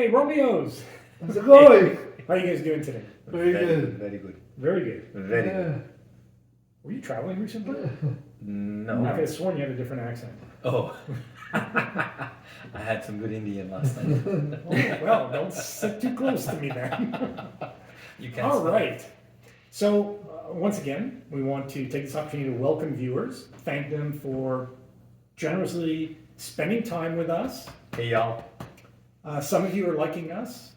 Hey, Romeos! How's it going? How are you guys doing today? Very good. Very good. Very good. Very good. Were you traveling recently? I No. could have sworn you had a different accent. Oh. I had some good Indian last night. Oh, well, don't sit too close to me then. You can't All smell right. So, once again, we want to take this opportunity to welcome viewers, thank them for generously spending time with us. Hey, y'all. Some of you are liking us.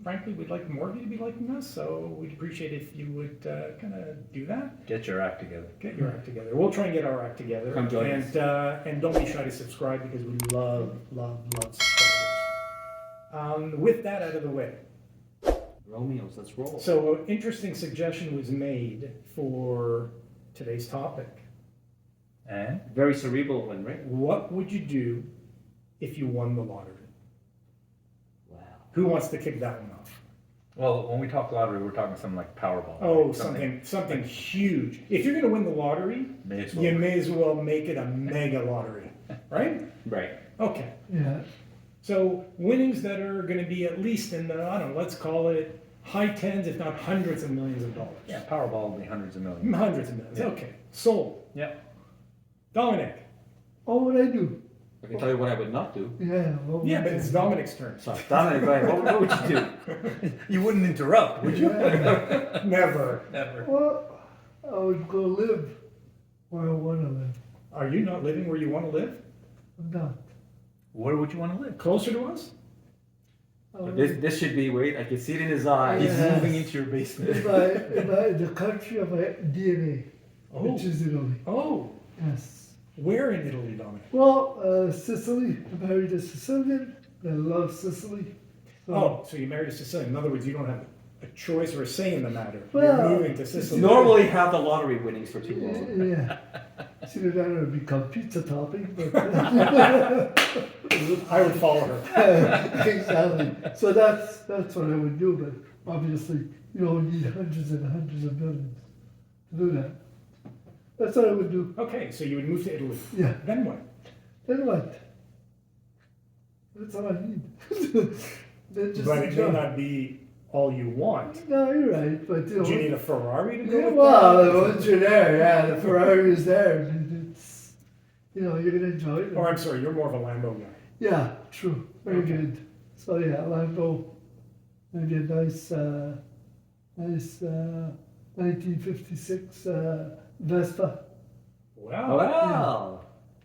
Frankly, we'd like more of you to be liking us, so we'd appreciate if you would kind of do that. Get your act together. Get your act together. We'll try and get our act together. Come join and, and don't be shy to subscribe because we love subscribers. With that out of the way. Romeos, let's roll. So, an interesting suggestion was made for today's topic. And? Very cerebral one, right? What would you do if you won the lottery? Wow. Who wants to kick that one off? Well, when we talk lottery, we're talking something like Powerball. Oh, right? something huge. If you're going to win the lottery, May as well. you may as well make it a mega lottery, right? Right. Okay. Yeah. So winnings that are going to be at least in the, I don't know, let's call it high tens, if not hundreds of millions of dollars. Yeah, Powerball will be hundreds of millions. Hundreds of millions. Yeah. Okay. Sold. Yeah. Dominic. Oh, what I do? I can tell you what I would not do. Yeah. Well, Yeah, but it's Dominic's turn. So, Dominic, right, what would you do? You wouldn't interrupt, would you? Yeah. Never. Never. Well, I would go live where I want to live. Are you not living where you want to live? I'm not. Where would you want to live? Closer to us? This should be, wait, I can see it in his eyes. He's Yeah. moving into your basement. in the country of my DNA, Oh. which is Italy. Oh. Yes. Where in Italy, Dominic? Well, Sicily. I married a Sicilian. I love Sicily. So, Oh, so you married a Sicilian. In other words, you don't have a choice or a say in the matter. Well, You're moving to Sicily. Normally have the lottery winnings for too long. Yeah. See, that would become pizza topping, but I would follow her. exactly. So that's what I would do, but obviously you don't need hundreds and hundreds of millions to do that. That's what I would do. Okay, so you would move to Italy. Yeah. Then what? Then what? That's all I need. Then just But it may enjoy. not be all you want. No, you're right, but Do you need a Ferrari to go yeah, with well, that? once you're there, yeah, the Ferrari is there. It's, you're gonna enjoy it. Or I'm sorry, you're more of a Lambo guy. Yeah, true. Very Okay. good. So yeah, Lambo, maybe a nice 1956 Vespa. Wow. Wow.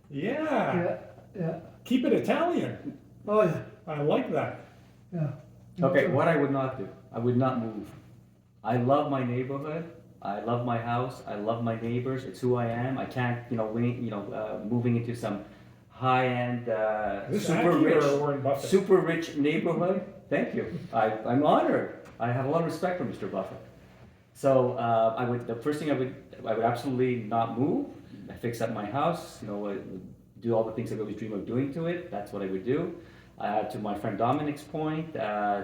Yeah. Yeah, yeah. Keep it Italian. Oh yeah, I like that. yeah. Okay, what I would not do, I would not move. I love my neighborhood. I love my house. I love my neighbors. It's who I am. I can't, moving into some high-end, Is this super Aki rich, or Warren Buffett? super rich neighborhood. Thank you. I'm honored. I have a lot of respect for Mr. Buffett. So the first thing I would absolutely not move. Fix up my house. Do all the things I always dream of doing to it. That's what I would do. To my friend Dominic's point,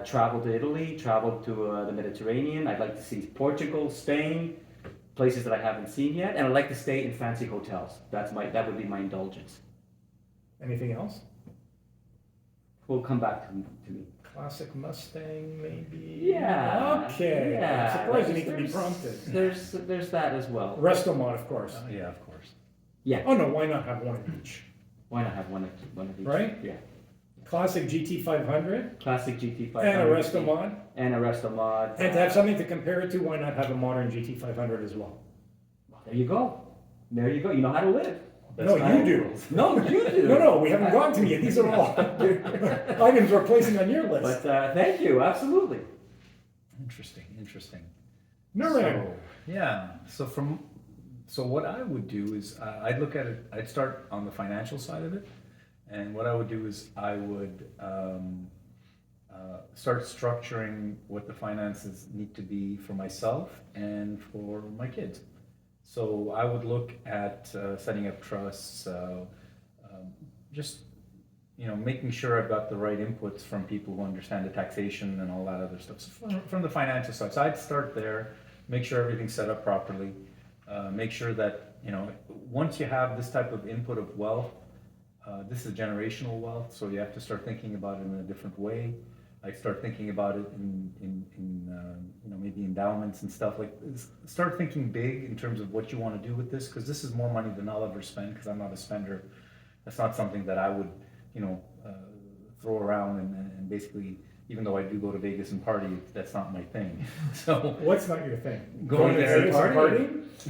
travel to Italy, travel to the Mediterranean. I'd like to see Portugal, Spain, places that I haven't seen yet, and I'd like to stay in fancy hotels. That would be my indulgence. Anything else? Will come back to me. Classic Mustang, maybe? Yeah. Okay. Yeah. I'm surprised you need to be There's- prompted. There's that as well. Restomod, of course. Yeah, of course. Yeah. Oh no, why not have one of each? Why not have one of each? Right? Yeah. Classic GT500 Classic GT500. and a Restomod. And a Restomod. And to have something to compare it to, why not have a modern GT500 as well? There you go. There you go. You know how to live. No, Best you of do. worlds. No, you do. No, we haven't gotten to me yet. These are all items we're placing on your list. But thank you. Absolutely. Interesting. Nurem. So what I would do is I'd look at it. I'd start on the financial side of it, and what I would do is I would start structuring what the finances need to be for myself and for my kids. So I would look at setting up trusts, just making sure I've got the right inputs from people who understand the taxation and all that other stuff. So from the financial side, so I'd start there, make sure everything's set up properly, make sure that once you have this type of input of wealth, this is generational wealth, so you have to start thinking about it in a different way. I start thinking about it maybe endowments and stuff like start thinking big in terms of what you want to do with this, because this is more money than I'll ever spend, because I'm not a spender. That's not something that I would throw around and basically, even though I do go to Vegas and party, that's not my thing. So What's not your thing? Going there to and Vegas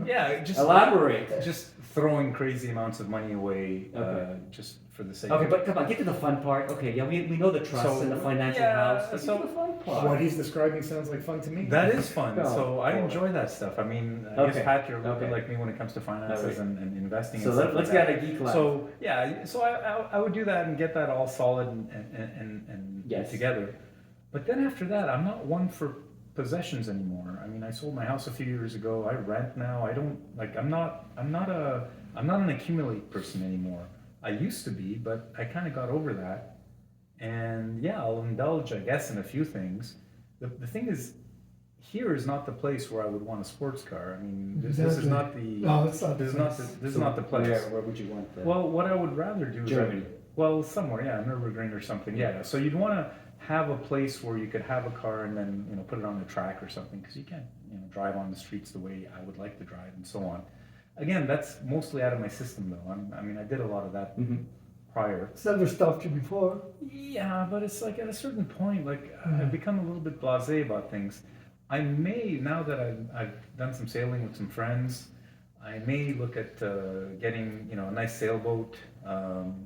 yeah, just Elaborate. just throwing crazy amounts of money away Okay. just for the sake Okay, of but come on, get to the fun part. Okay, yeah, we know the trust So, and the financial yeah, house. Let's so- get to the fun part. What he's describing sounds like fun to me. That is fun. No, So I hold enjoy that stuff. I mean, I Okay, guess Pat, you're a little bit okay. like me when it comes to finances Okay. and investing. So and stuff let's like get that. a geek laugh. So yeah, so I would do that and get that all solid and Yes. together. But then after that, I'm not one for possessions anymore. I mean, I sold my house a few years ago. I rent now. I don't like. I'm not an accumulate person anymore. I used to be, but I kind of got over that. And yeah, I'll indulge, I guess, in a few things. The thing is, here is not the place where I would want a sports car. I mean, this is Exactly. not the. No, it's not This is the not place. the. This is not the place. Where would you want that? Well, what I would rather do is Germany. well, somewhere, yeah, Nürburgring or something. Yeah. So you'd want to have a place where you could have a car and then put it on the track or something, because you can't drive on the streets the way I would like to drive and so on. Again, that's mostly out of my system though. I mean, I did a lot of that Mhm. prior. It's never stopped you before. Yeah, but it's like at a certain point, like I've become a little bit blasé about things. I may, now that I've done some sailing with some friends, I may look at getting a nice sailboat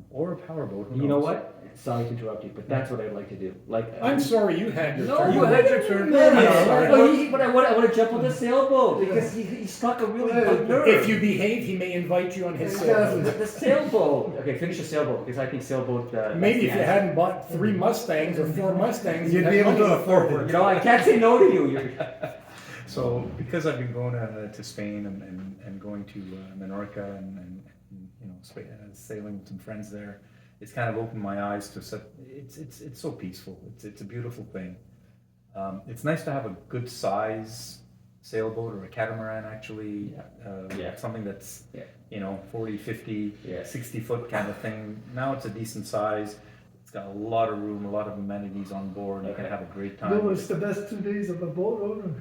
or a powerboat. Who You know knows? what? Sorry to interrupt you, but that's what I'd like to do. Like, I'm sorry you had your No, turn. You had your turn. No, no, Yeah, sorry. sorry. but I want to jump on the sailboat because he struck a really good nerve. If you behave, he may invite you on his Exactly. sailboat. The sailboat. Okay, finish the sailboat because I think sailboat. That's Maybe the if you answer. hadn't bought 3 Mustangs or 4 Mustangs, You'd have be able money to left afford over. You know, I can't say no to you. So because I've been going to Spain and going to Menorca and sailing with some friends there, it's kind of opened my eyes to such. It's so peaceful. It's a beautiful thing. It's nice to have a good size sailboat or a catamaran actually. Yeah. Something that's Yeah. 40, 50, Yeah. 60 foot kind of thing. Now it's a decent size. It's got a lot of room, a lot of amenities on board. You can Okay. have a great You time. know what's the best 2 days of a boat owner?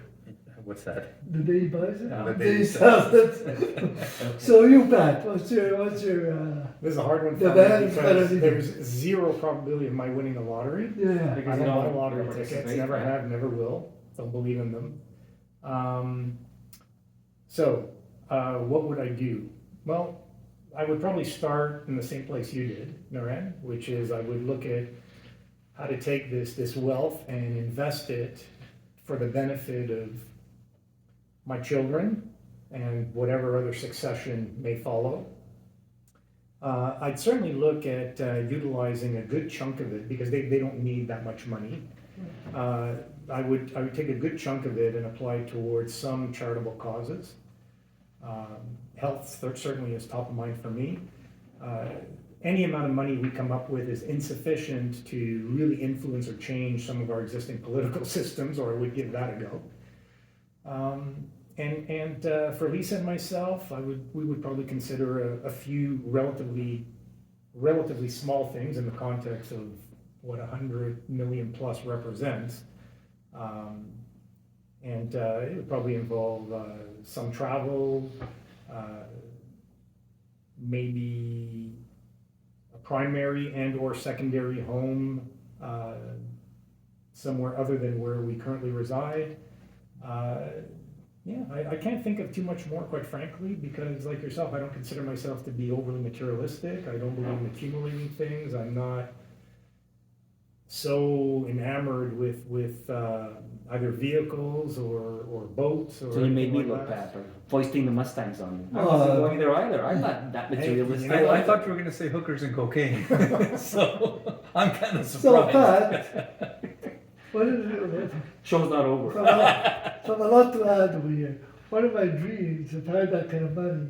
What's that? The day he buys it, The the day day he he sells sells it. So you, Pat, what's your This is a hard one The for me van is better because than- there's zero probability of my winning the lottery. yeah. Because I you don't buy don't lottery participate, tickets, never right? have, never will, don't believe in them. So, what would I do? Well, I would probably start in the same place you did, Naren, which is I would look at how to take this wealth and invest it for the benefit of my children and whatever other succession may follow. I'd certainly look at utilizing a good chunk of it because they don't need that much money. I would take a good chunk of it and apply it towards some charitable causes. Health certainly is top of mind for me. Any amount of money we come up with is insufficient to really influence or change some of our existing political systems, or I would give that a go. And for Lisa and myself, we would probably consider a few relatively small things in the context of what 100 million plus represents. And it would probably involve some travel, maybe a primary and or secondary home somewhere other than where we currently reside. I can't think of too much more, quite frankly, because like yourself, I don't consider myself to be overly materialistic. I don't believe in accumulating things. I'm not so enamored with either vehicles or boats or So you made me anything like look that. bad for foisting the Mustangs on you. I wasn't going there either. I'm not that materialistic. I thought you were going to say hookers and cocaine, so I'm kind of So surprised. Pat, what is it? Show's not over. From a lot to add over here. One of my dreams, if I had that kind of money,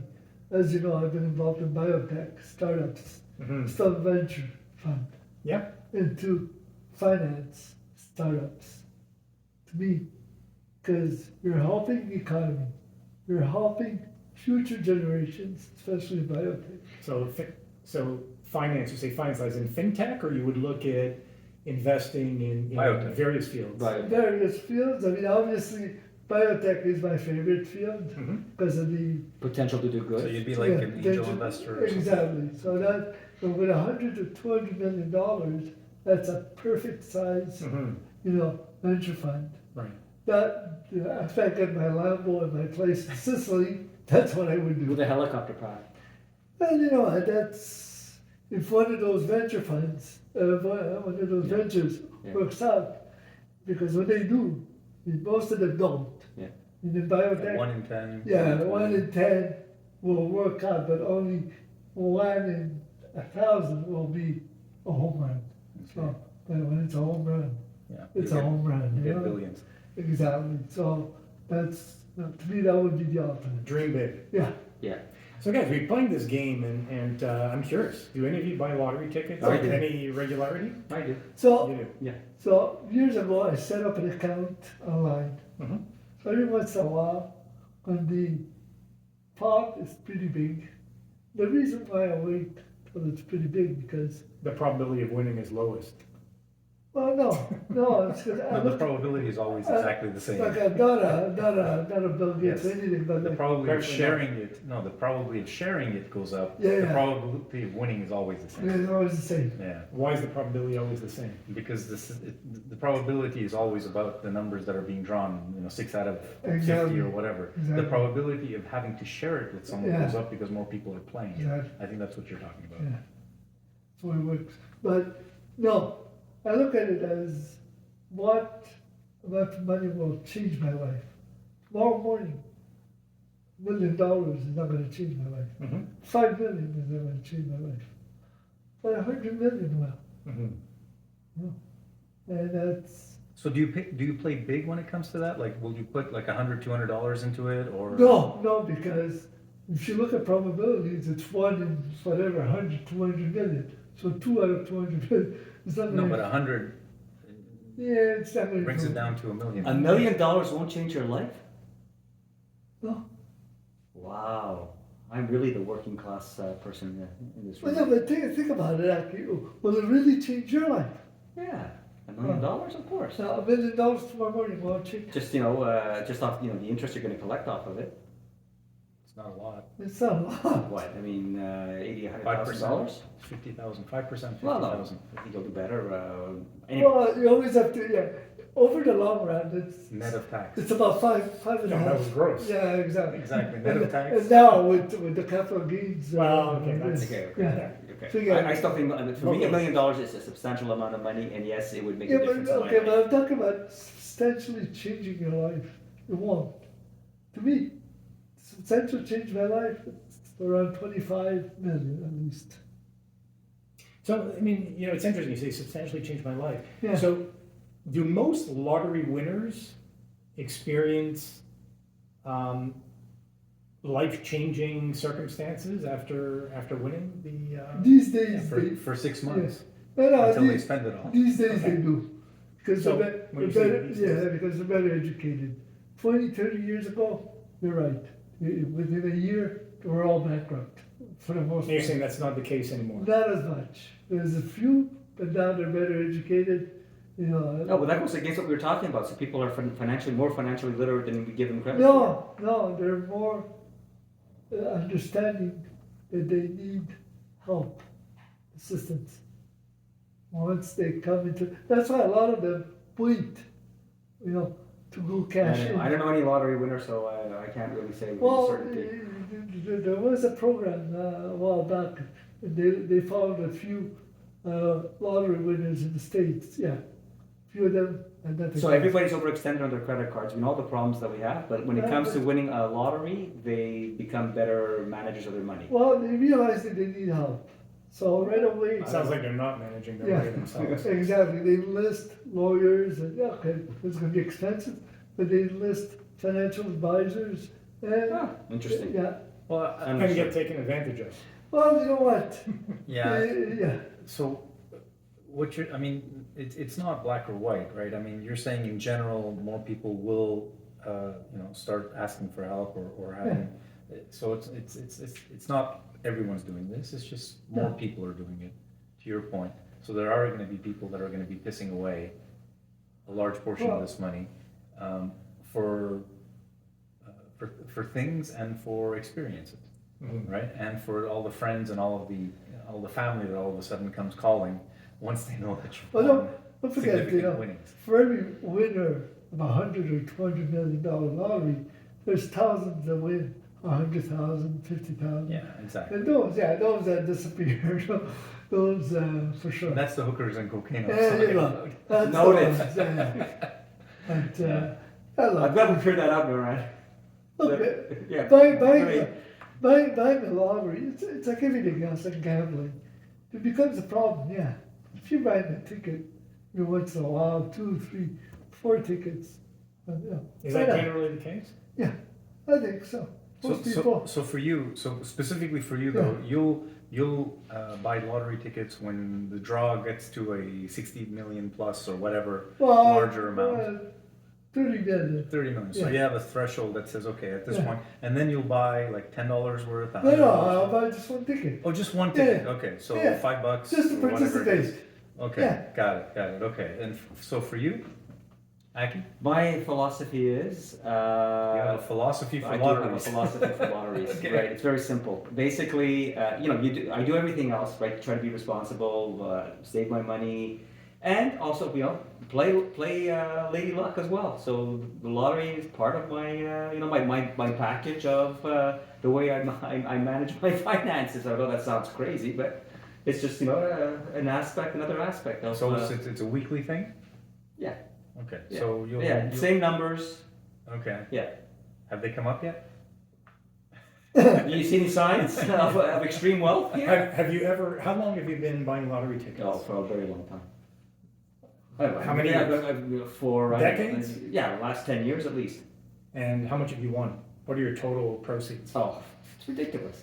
as you know, I've been involved in biotech, startups, Mhm. some venture fund, Yeah, into finance startups. To me, because you're helping the economy, you're helping future generations, especially biotech. so finance, you say finance as in fintech, or you would look at investing in Biotech. various fields. Right. Various fields, I mean, obviously, biotech is my favorite field Mhm. because of the. Potential to do So good. you'd be like an Yeah, angel they- investor or something? Exactly, so that, so with $100 to $200 million, that's a perfect size, Mhm. venture fund. Right. That, if I get my Lambo and my place in Sicily, that's what I would With do. a helicopter pad. And you know what, that's, if one of those venture funds, one of those Yeah. ventures Yeah. works out, because when they do, most of them don't. Yeah. In the Like biotech, 1 in 10? yeah, 20? 1 in 10 will work out, but only 1 in 1,000 will be a home run. So, but when it's a home run, Yeah. it's You a get- home run, You you get know? billions. Exactly, so that's, to me, that would be the ultimate. Dream big. Yeah, Yeah. So guys, we're playing this game and I'm curious, do any of you buy lottery tickets I with do. any regularity? I do. so, You do. Yeah. so years ago, I set up an account online. Mhm. So every once in a while, when the pot is pretty big, the reason why I wait till it's pretty big, because, The probability of winning is lowest. well, no, it's because I No, the look, probability is always exactly the same. like, I'm not a Bill Gates or Yes. anything, but The like, probability of Apparently sharing it, no, the probability of sharing it goes up. Yeah, The yeah. probability of winning is always the same. it's always the same. Yeah, Why is the probability always the same? because the probability is always about the numbers that are being drawn, 6 out of 50 Exactly. or whatever. The Exactly. probability of having to share it with someone Yeah. goes up because more people are playing it. Exactly. I think that's what you're talking about. Yeah, that's the way it works. But no, I look at it as what money will change my life. Tomorrow morning, $1 million is not going to change my life. Mhm. 5 million is not going to change my life. But 100 million will. Mhm. And that's So do you play big when it comes to that? Like, will you put like $100, $200 into it, or? no, because if you look at probabilities, it's 1 in whatever, 100, 200 million. So 2 out of 200 million is not No, going but to. 100 Yeah, it's not going to. brings it down to $1 million. $1 million won't change your life? No. Wow. I'm really the working class person in this Well, room. no, but think about it, actually. Will it really change your life? Yeah. $1 million, of course. Now, $1 million tomorrow morning won't change. Just, just off, the interest you're gonna collect off of it. It's not a lot. It's not a lot. What, I mean, $80,000, $100,000? 5%, 50,000, 5%, 50,000. Well, no, I think you'll do better. Well, you always have to, yeah. Over the long run, Net of tax. it's about five and a No, half. that was gross. Yeah, exactly. Exactly, net of And, tax. and now with the capital gains. Well, okay, that's- Okay, Yeah. okay. Figure- I still think, for me, Okay. $1 million is a substantial amount of money, and yes, it would make Yeah, a but, difference in my okay, life. but I'm talking about substantially changing your life. It won't. To me, substantially change my life, it's around 25 million at least. So, I mean, it's interesting, you say substantially changed my life. Yeah. So, do most lottery winners experience life-changing circumstances after winning the? These days, For 6 months, no, until they these, spend it all. these days Okay. they do. Because So, they're, when you they're say better, these yeah, days- because they're better educated. 20, 30 years ago, you're right. Within a year, we're all bankrupt for the most And you're part. saying that's not the case anymore? Not as much. There's a few, but now they're better educated. No, but that goes against what we were talking about. So people are more financially literate than we give them credit no, they're more understanding that they need help, assistance. Once they come into, that's why a lot of them wait, to go for. cash in. I don't know any lottery winner, so I can't really say with Well, certainty. there was a program a while back, and they found a few lottery winners in the States, yeah. Few of them, and nothing So else. everybody's overextended on their credit cards. We know all the problems that we have, but when it Yeah, comes to but- winning a lottery, they become better managers of their money. Well, they realize that they need help, so right away. It sounds like they're not managing their money themselves. Exactly, they enlist lawyers, and yeah, okay, it's gonna be expensive, but they enlist financial advisors, and, Ah, interesting. yeah. Well, And get taken advantage of. Well, you know what? yeah. Yeah, So, it's not black or white, right? I mean, you're saying in general, more people will, start asking for help or having. So it's not everyone's doing this. It's just more No. people are doing it. To your point. So there are going to be people that are going to be pissing away a large portion of this money um, for, for things and for experiences, right? And for all the friends and all the family that all of a sudden comes calling once they know that you've Well, won don't forget, you significant know, winnings. for every winner of $100 or $200 million lottery, there's thousands that win 100,000, 50,000. Yeah, exactly. And those that disappear, those for sure. That's the hookers and cocaine. Yeah, you know, that's Noted. those, yeah. But, Yeah. I'm glad we cleared that up, Noran. okay. Yeah. Buying I the lottery, it's like everything else, like gambling. It becomes a problem, yeah. If you buy a ticket, once in a while, 2, 3, 4 tickets. Is that generally the case? Yeah, I think so. Most people. So for you, so specifically for you though, you'll buy lottery tickets when the draw gets to a 60 million plus or whatever larger amount. 30 million. 30 million. So Yeah. you have a threshold that says, okay, at this Yeah. point, and then you'll buy like $10 worth. No, $100 I'll buy just one ticket. Oh, just one ticket. Yeah. Okay, so Yeah. $5 Just to or whatever it is. participate. Okay, Yeah. got it. Okay, and so for you, Aki, My philosophy is. you have a philosophy for I do have a lotteries. philosophy for lotteries. Okay. Right, it's very simple. Basically, I do everything else, right? Try to be responsible, save my money, and also, play Lady Luck as well. So the lottery is part of my, my package of the way I manage my finances. I know that sounds crazy, but it's just another aspect of. So it's a weekly thing. Yeah. Okay, Yeah. so you'll Same numbers. Okay, Yeah. have they come up yet? You see any signs of extreme wealth here? Have you ever, how long have you been buying lottery tickets? Oh, for a very long time. How many years? For Decades? Yeah, last 10 years at least. And how much have you won? What are your total proceeds? Oh, it's ridiculous.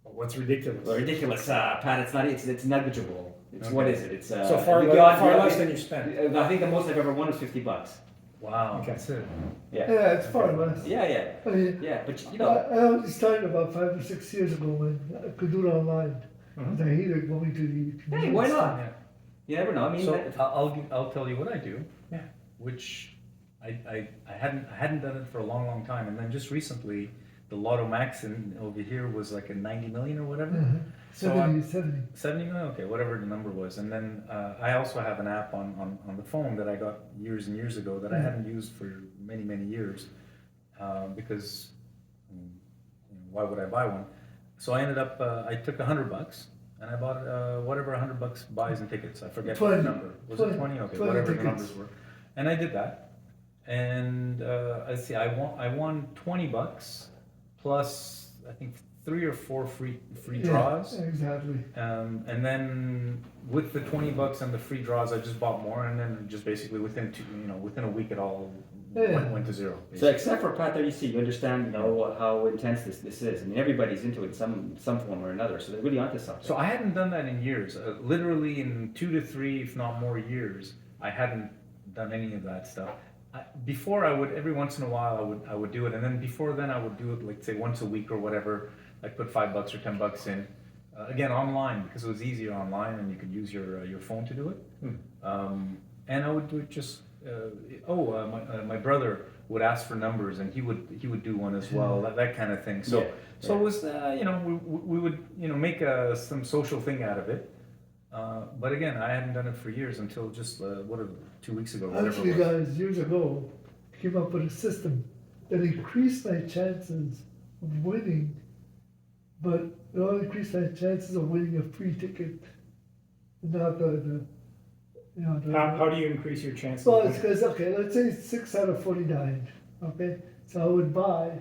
What's ridiculous? Well, ridiculous, Pat. It's negligible. It's what Okay. is it? It's So far, the far odd- less than you spent. I think the most I've ever won is $50. Wow, Okay. that's it. Yeah. Yeah, it's far less. Yeah. I mean, Yeah, but I only started about 5 or 6 years ago when I could do it online. Mhm. I hated going to the. Hey, why not? Yeah. You never know. I mean, So I'll tell you what I do. Yeah. Which I hadn't done it for a long time, and then just recently the Lotto Max over here was like a 90 million or whatever. So 70. 70 million, okay, whatever the number was. And then I also have an app on the phone that I got years and years ago that I hadn't used for many years because why would I buy one? So I ended up, I took $100 and I bought whatever $100 buys in tickets. I forget 20. the number. Was it 20? Okay, 20 whatever the tickets. numbers were. And I did that. And I won $20 plus I think 3 or 4 free draws. Yeah, exactly. And then with the $20 and the free draws, I just bought more, and then just basically within a week it all went to zero. So basically. except for Pat WC, you understand, how intense this is. I mean, everybody's into it in some form or another, so they're really onto something. So I hadn't done that in years. Literally in 2 to 3, if not more years, I hadn't done any of that stuff. Before I would, every once in a while, I would do it, and then before then I would do it like say once a week or whatever. I'd put $5 or $10 in, again online because it was easier online and you could use your phone to do it. And I would do it just. My brother would ask for numbers and he would do one as well, that kind of thing. So Yeah. so it was we would make some social thing out of it. But again, I hadn't done it for years until just 2 weeks ago. Whatever Actually, it was. guys, years ago, came up with a system that increased my chances of winning, but it only increased my chances of winning a free ticket, not the. How do you increase your chances? Well, it's because, okay, let's say 6 out of 49, okay? So I would buy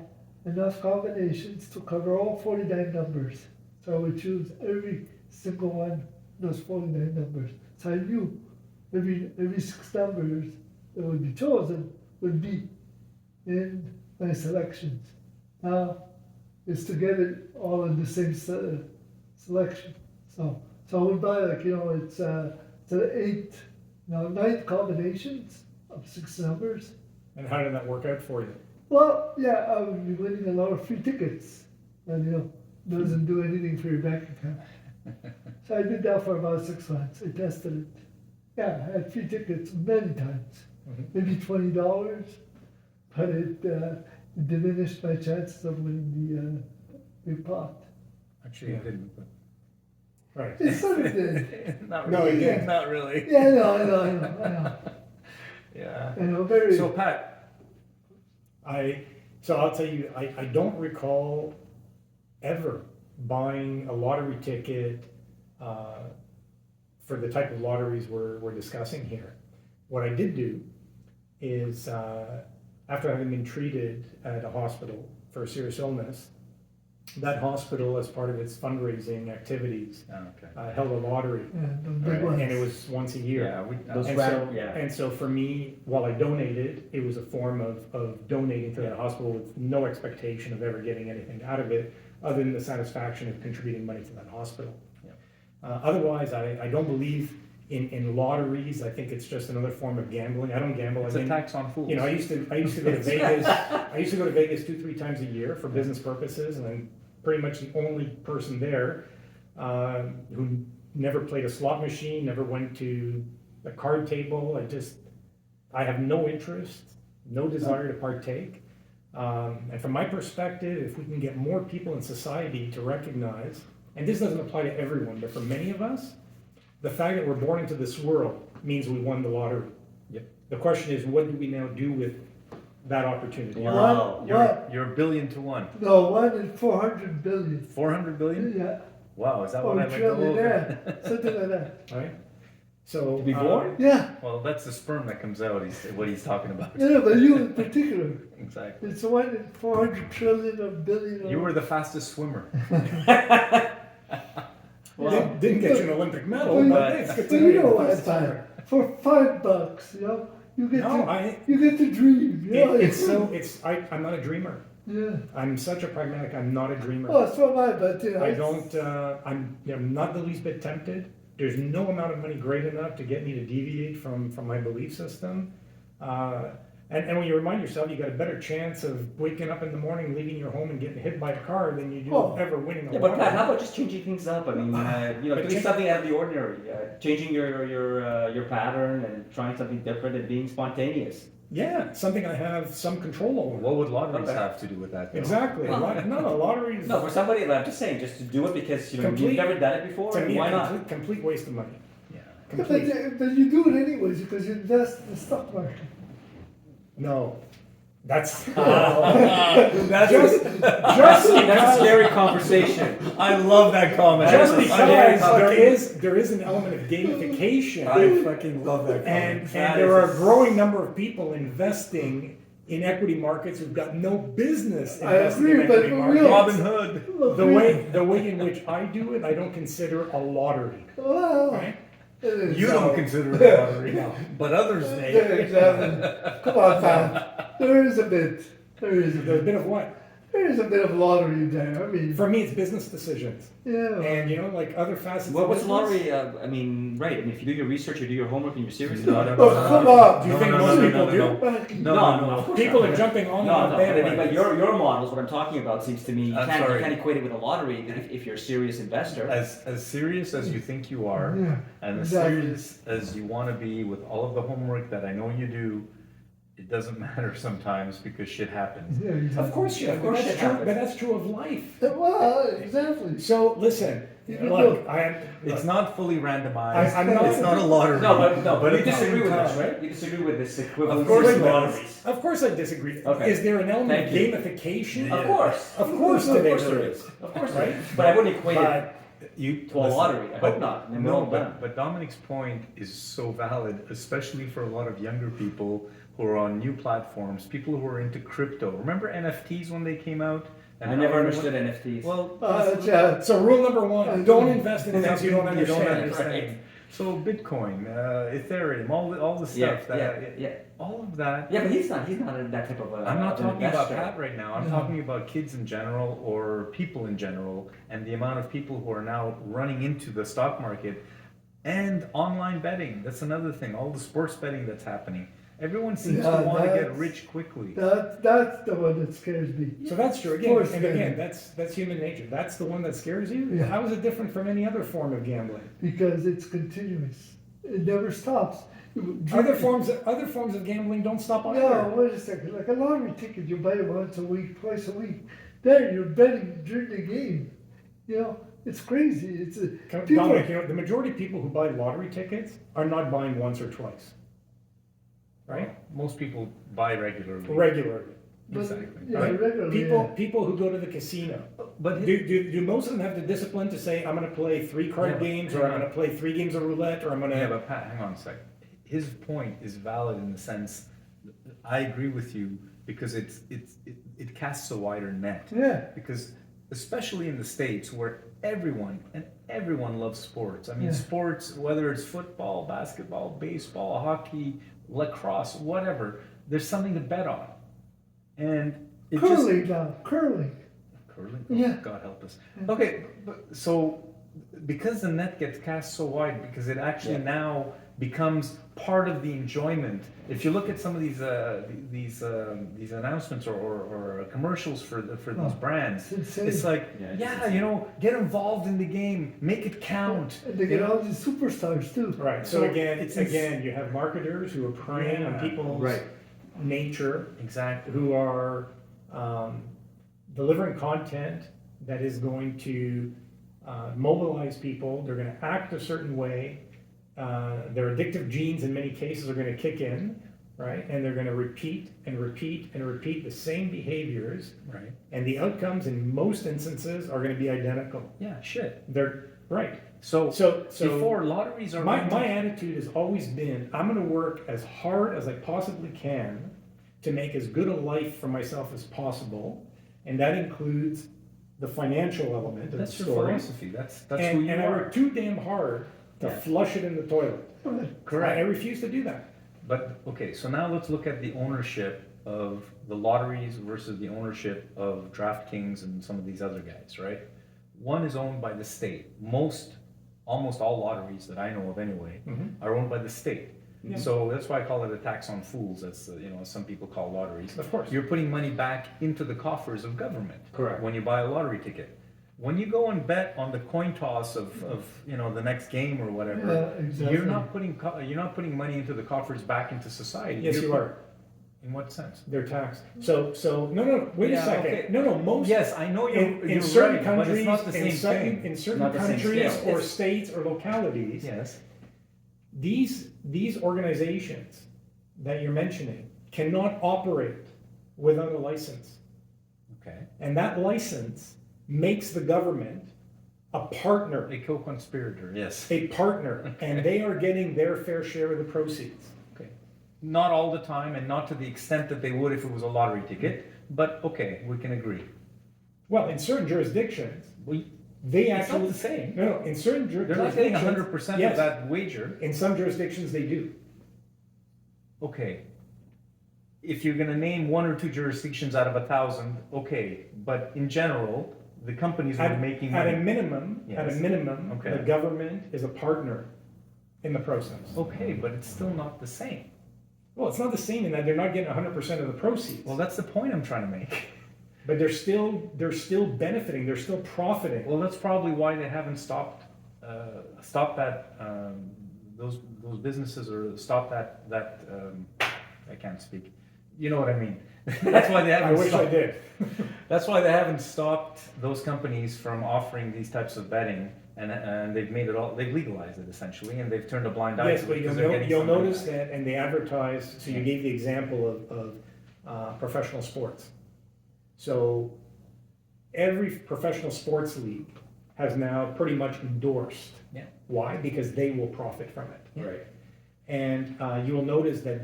enough combinations to cover all 49 numbers. So I would choose every single one of those 49 numbers. So I knew every 6 numbers that would be chosen would be in my selections. Now, it's to get it all in the same selection. So I would buy it's 9 combinations of 6 numbers. And how did that work out for you? Well, yeah, I would be winning a lot of free tickets, and doesn't do anything for your bank account. So I did that for about 6 months. I tested it. Yeah, I had free tickets many times, maybe $20, but it diminished my chances of winning the pot. Actually, it didn't. But Right. It sort of did. not No, really. it didn't. Not really. Yeah, I know. Yeah. I know, very. So Pat, So I'll tell you, I don't recall ever buying a lottery ticket for the type of lotteries we're discussing here. What I did do is, after having been treated at a hospital for a serious illness, that hospital, as part of its fundraising activities, held a lottery, Yeah, the big ones. and it was once a year. yeah, Those And random, so, yeah. and so for me, while I donated, it was a form of donating to that hospital with no expectation of ever getting anything out of it, other than the satisfaction of contributing money to that hospital. Yeah. Otherwise, I don't believe in lotteries. I think it's just another form of gambling. I don't gamble. it's I a mean, tax on fools. you know, I used to go to Vegas. I used to go to Vegas 2-3 times a year for business purposes, and I'm pretty much the only person there who never played a slot machine, never went to a card table. I have no interest, no desire to partake. And from my perspective, if we can get more people in society to recognize, and this doesn't apply to everyone, but for many of us, the fact that we're born into this world means we won the lottery. Yep. The question is, what do we now do with that opportunity? Wow. You're $1 billion to 1. No, 1 in 400 billion. 400 billion? Yeah, Wow, is that or what I went trillion, over? yeah, something like that. Right? So To be born? Yeah, Well, that's the sperm that comes out. What he's talking about. yeah, but you in particular, Exactly. it's 1 in 400 trillion or billion. You were the fastest swimmer. Didn't get you an Olympic medal, Well, but it's good to But know you know you're what, fast Pat, swimmer. for $5, you know, you get No, to you get to dream. You know, I'm not a dreamer. yeah. I'm such a pragmatic. I'm not a dreamer. Oh, so am I, but you know, I don't. I'm not the least bit tempted. There's no amount of money great enough to get me to deviate from my belief system. And when you remind yourself, you got a better chance of waking up in the morning, leaving your home, and getting hit by a car than you do Oh. ever winning a Yeah, but lottery. Pat, how about just changing things up? I mean, But doing something out of the ordinary, changing your pattern and trying something different and being spontaneous. Yeah, something I have some control over. What would lotteries Okay. have to do with that? Though? Exactly. No, lotteries. No, for somebody, I'm just saying, just to do it because you've Complete- never done it before. To me, Why a not? complete waste of money. Yeah. but, Complete. but you do it anyways because you invest in the stock market. No, that's That's just That's a scary conversation. I love that comment. just That's because there is an element of gamification. I fucking love that And comment. there are a growing number of people investing in equity markets who've got no business I investing agree, in but equity for markets. real- Robin Hood. Look, The way in which I do it, I don't consider a lottery. Well, Right? it is. You don't consider it a lottery, but others Yeah, may. exactly. Come on, Pat. There is a bit. There is a There's a bit. bit of what? There is a bit of lottery there. I mean, For me, it's business decisions. yeah. And like other facets Well, of what's business. lottery? I mean, right. I mean, if you do your research, you do your homework, and you're serious No, about no, it. no, Oh, come on. Do you think most people do? Of course People not. are jumping on No, and no, off but I mean, but bandwagons. your models, what I'm talking about, seems to me you I'm can't sorry. equate it with a lottery if you're a serious investor. As serious as you think you are, Yeah, and as exactly. serious as you want to be with all of the homework that I know you do, it doesn't matter sometimes because shit happens. Yeah, exactly. Of course, Of course that's it true. happens. But that's true of life. Well, exactly. So listen, You look, know, It's not fully randomized. I'm not- It's not a lottery. No, but you at the disagree same with this, time- right? You disagree with this equivalent Of course to it does. lotteries. Of course, I disagree. Okay. Is there an element Thank of you. gamification? Yeah. Of course. Of course, Of today course there there is. Of course, Right? right? But I wouldn't equate it. But you To a lottery. I hope not. And we're all done. but Dominic's point is so valid, especially for a lot of younger people who are on new platforms, people who are into crypto. Remember NFTs when they came out? I never understood NFTs. Well, yeah. So rule number one: don't invest in things something you don't understand. understand. So Bitcoin, Ethereum, all the stuff yeah. all of that. Yeah, but he's not that type of. I'm not an talking about investor. Pat right now. I'm talking about kids in general or people in general, and the amount of people who are now running into the stock market and online betting. That's another thing. All the sports betting that's happening. Everyone seems Yeah, to want to get that's- rich quickly. That's the one that scares me. So that's true, again, Forced and again, gambling. that's human nature, that's the one that scares you? Yeah. How is it different from any other form of gambling? Because it's continuous. It never stops. Other forms of gambling don't stop No, either. wait a second. Like a lottery ticket, you buy it once a week, twice a week. There, you're betting during the game. You know, it's crazy. It's a people. Dominic, you know, the majority of people who buy lottery tickets are not buying once or twice. Right? Most people buy regularly. Regularly. but, exactly. Yeah, Right? regularly. People who go to the casino. But Do most of them have the discipline to say, I'm gonna play 3 card Yeah, but games, hang or I'm on. gonna play 3 games of roulette, or I'm gonna. yeah, but Pat, hang on a sec. His point is valid in the sense, I agree with you because it casts a wider net. Yeah. Because especially in the States where everyone loves sports. I mean, Yeah. sports, whether it's football, basketball, baseball, hockey, lacrosse, whatever, there's something to bet on. And it Curling now. Curling. curling. Yeah. God help us. Okay, but so because the net gets cast so wide, because it actually Yeah. now becomes part of the enjoyment. If you look at some of these announcements or commercials for these Oh, brands, it's insane. it's like, Yeah, it's yeah, insane. you know, get involved in the game, make it count. And they you get know? all these superstars too. Right, so again, it's- you have marketers who are preying on Yeah. people's Right. nature, Exactly. who are delivering content that is going to mobilize people. They're going to act a certain way. Their addictive genes, in many cases, are going to kick in, right? And they're going to repeat and repeat and repeat the same behaviors, Right. and the outcomes, in most instances, are going to be identical. Yeah. Shit. They're right. So So before lotteries are my attitude has always been, I'm going to work as hard as I possibly can to make as good a life for myself as possible, and that includes the financial element of that's the your story. philosophy. That's who you And I are. work too damn hard to Yeah. flush it in the toilet. Correct. I refuse to do that. But, okay, so now let's look at the ownership of the lotteries versus the ownership of DraftKings and some of these other guys, right? One is owned by the state. Almost all lotteries that I know of anyway, are owned by the state. Yeah. So that's why I call it a tax on fools, as as some people call lotteries. Of course. You're putting money back into the coffers of government. Correct. When you buy a lottery ticket. When you go and bet on the coin toss of the next game or whatever, Yeah, exactly. you're not putting money into the coffers back into society. Yes, You're you put- are. In what sense? They're taxed. So no, wait a Yeah, second. okay. No, most. Yes, I know in you're certain right, countries, but it's not the same thing. in certain Not the same countries scale. or states or localities, Yes. these organizations that you're mentioning cannot operate without a license. Okay. And that license makes the government a partner, A co-conspirator, yes. and they are getting their fair share of the proceeds. Okay. Not all the time and not to the extent that they would if it was a lottery ticket, but okay, we can agree. Well, in certain jurisdictions, We, they it's actually not the same. No, in certain They're jurisdictions, not getting 100% yes. of that wager. In some jurisdictions, they do. Okay. If you're gonna name 1 or 2 jurisdictions out of 1,000, okay, but in general, the companies are making At a money. minimum, Yes. the Okay. government is a partner in the process. Okay, but it's still not the same. Well, it's not the same in that they're not getting 100% of the proceeds, Well, that's the point I'm trying to make. but they're still benefiting. They're still profiting. Well, that's probably why they haven't stopped that those businesses or stopped that I can't speak. You know what I mean? That's why they I haven't. wish I stopped, did. That's why they haven't stopped those companies from offering these types of betting, and they've made it all. They've legalized it essentially, and they've turned a blind eye Yes, to it but because they're getting you'll some money notice back. that, and they advertise. So you Yeah. gave the example of professional sports. So every professional sports league has now pretty much endorsed. Yeah. Why? Because they will profit from it. Yeah. Right. And you will notice that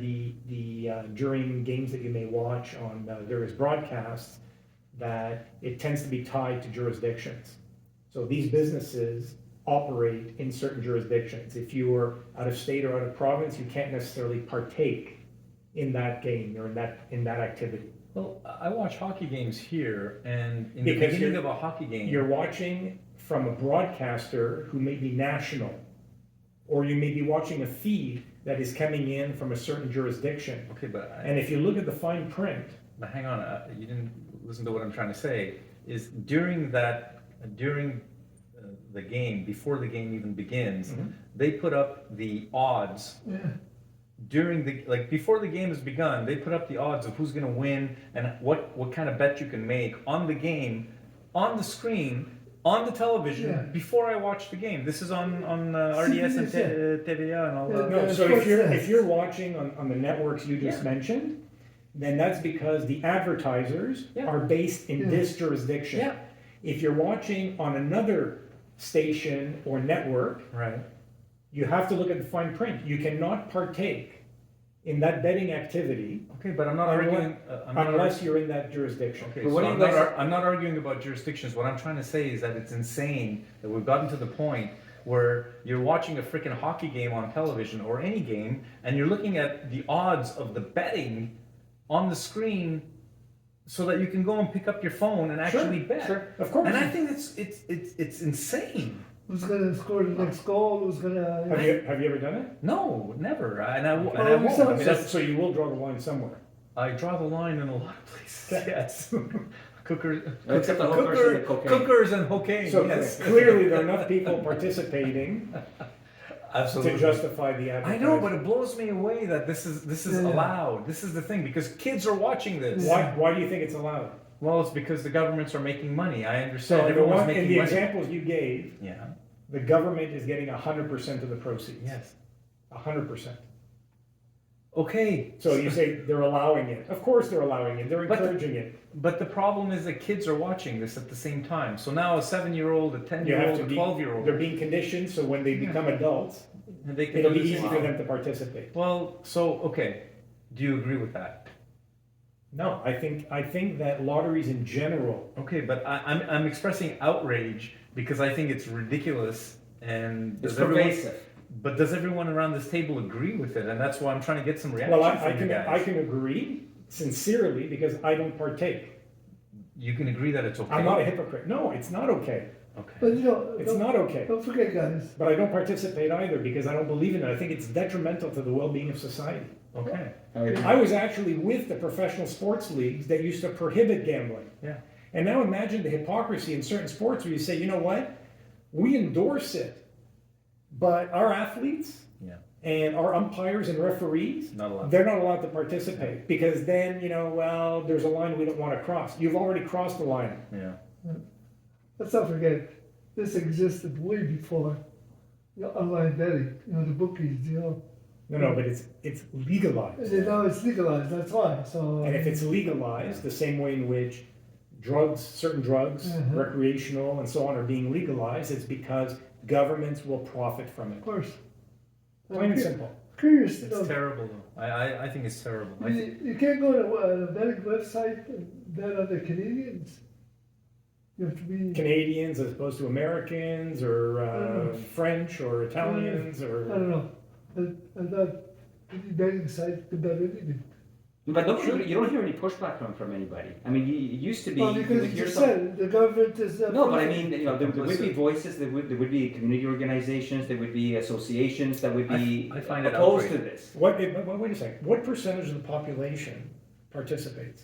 during games that you may watch on various broadcasts, that it tends to be tied to jurisdictions. So these businesses operate in certain jurisdictions. If you're out of state or out of province, you can't necessarily partake in that game or in that activity. Well, I watch hockey games here, and in Because the beginning you're- of a hockey game, You're watching from a broadcaster who may be national, or you may be watching a feed that is coming in from a certain jurisdiction. Okay, but And if you look at the fine print, but hang on, you didn't listen to what I'm trying to say. Is during the game, before the game even begins, they put up the odds Yeah. during before the game has begun. They put up the odds of who's going to win and what kind of bet you can make on the game, on the screen, on the television Yeah. before I watch the game. This is on RDS and TVA and all that. no, Yeah, so sports if nets. you're watching on the networks you just Yeah. mentioned, then that's because the advertisers Yeah. are based in Yeah. this jurisdiction. Yeah. If you're watching on another station or network, Right. you have to look at the fine print. You cannot partake in that betting activity Okay, but I'm not Unless- arguing. unless you're in that jurisdiction. Okay, But so what do you guys- I'm not arguing about jurisdictions. What I'm trying to say is that it's insane that we've gotten to the point where you're watching a freaking hockey game on television or any game, and you're looking at the odds of the betting on the screen, so that you can go and pick up your phone and actually bet. Sure. Of course. And I think it's insane. Who's gonna score the next goal? Who's gonna? Have you ever done it? No, never. And I Oh, won't. so- I mean, So you will draw the line somewhere. I draw the line in a lot of places. Yes. Cookers, Except the hookers and the cocaine. cookers and cocaine. So yes. clearly there are enough people participating Absolutely. to justify the I advertising. know, but it blows me away that this is Yeah. allowed. This is the thing, because kids are watching this. Why do you think it's allowed? Well, it's because the governments are making money. I So understand in the, everyone's one, in making the money. examples you gave, Yeah. the government is getting 100% of the proceeds. Yes. 100%. Okay. So you say they're allowing it. Of course they're allowing it. They're But- encouraging it. But the problem is that kids are watching this at the same time. So now a 7-year-old, a You have 10-year-old, to a be. 12-year-old, They're being conditioned so when they become adults, they can it'll do be the easy same for thing. them to participate. Well, so okay. Do you agree with that? No, I think that lotteries in general. Okay, but I'm expressing outrage because I think it's ridiculous and It's does everyone- pervasive. But does everyone around this table agree with it? And that's why I'm trying to get some reaction Well, I from you guys. can agree sincerely because I don't partake. You can agree that it's okay. I'm not a hypocrite. No, it's not okay. Okay. But you know, It's not okay. Don't forget, guys. But I don't participate either because I don't believe in it. I think it's detrimental to the well-being of society. Okay. I was actually with the professional sports leagues that used to prohibit gambling. Yeah. And now imagine the hypocrisy in certain sports where you say, you know what? We endorse it, but our athletes Yeah. and our umpires and referees, Not allowed. they're not allowed to participate because then, well, there's a line we don't want to cross. You've already crossed the line. Yeah. Let's not forget, this existed way before online betting. The bookies. No, but it's legalized. And now it's legalized. That's why. So. And if it's legalized, the same way in which certain drugs, Mhm. recreational and so on are being legalized, it's because governments will profit from it. of course. Plain and simple. Curious to It's know. terrible though. I think it's terrible. I think, You can't go to a betting website and bet on the Canadians. You have to be. Canadians as opposed to Americans or French or Italians I or. don't know. I thought any betting site could bet anything. But you don't hear any pushback from anybody. I mean, it used to be. Well, you because would you hear just some- said the government is. No, but I mean, there would be voices, there would be community organizations, there would be associations that would be I find it opposed to outrageous. this. Wait a second. What percentage of the population participates?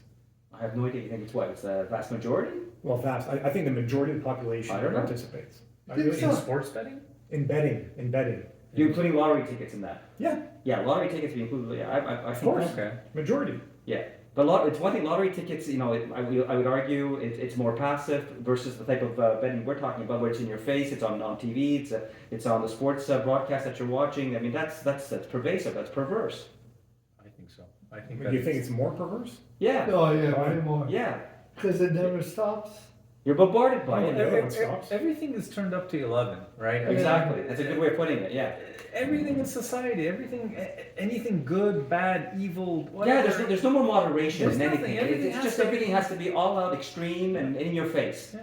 I have no idea. You think it's what? It's a vast majority? Well, vast. I think the majority of the population I don't know. participates. I Think really so. in sports betting? In betting. You're including lottery tickets in that? Yeah, Yeah, lottery tickets be included. Yeah, I of think course. Okay. Majority. Yeah, but it's one thing. Lottery tickets, I would argue it's more passive versus the type of betting we're talking about, where it's in your face, it's on TV, it's on the sports broadcast that you're watching. I mean, that's pervasive. That's perverse. I think so. I think Do that you think it's more perverse? Yeah, Oh, yeah, way more. yeah. Because it never stops. You're bombarded by Oh, it. yeah. it stops. Everything is turned up to 11, right? I mean, Exactly. That's a good way of putting it. Yeah. Everything in society, anything good, bad, evil, whatever. Yeah, there's no more moderation There's in nothing. anything. Everything It's has just to everything be- has to be all out, extreme, and in your face.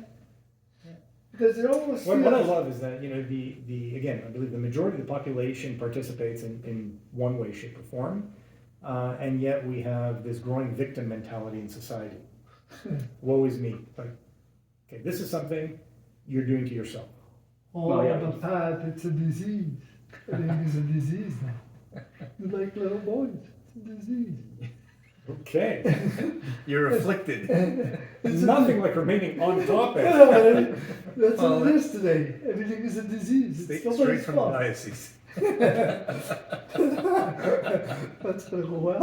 Because it almost What I feels. love is that, the again, I believe the majority of the population participates in one way, shape, or form. And yet we have this growing victim mentality in society. Woe is me. Like, okay, this is something you're doing to yourself. Oh, Well, yeah. but Pat, it's a disease. I think it's a disease now. They're like little boys. It's a disease. Okay. You're afflicted. It's Nothing like remaining on topic. That's Well, what it is today. Everything is a disease. It's Straight nobody's from the fault. diocese. That's gonna go well.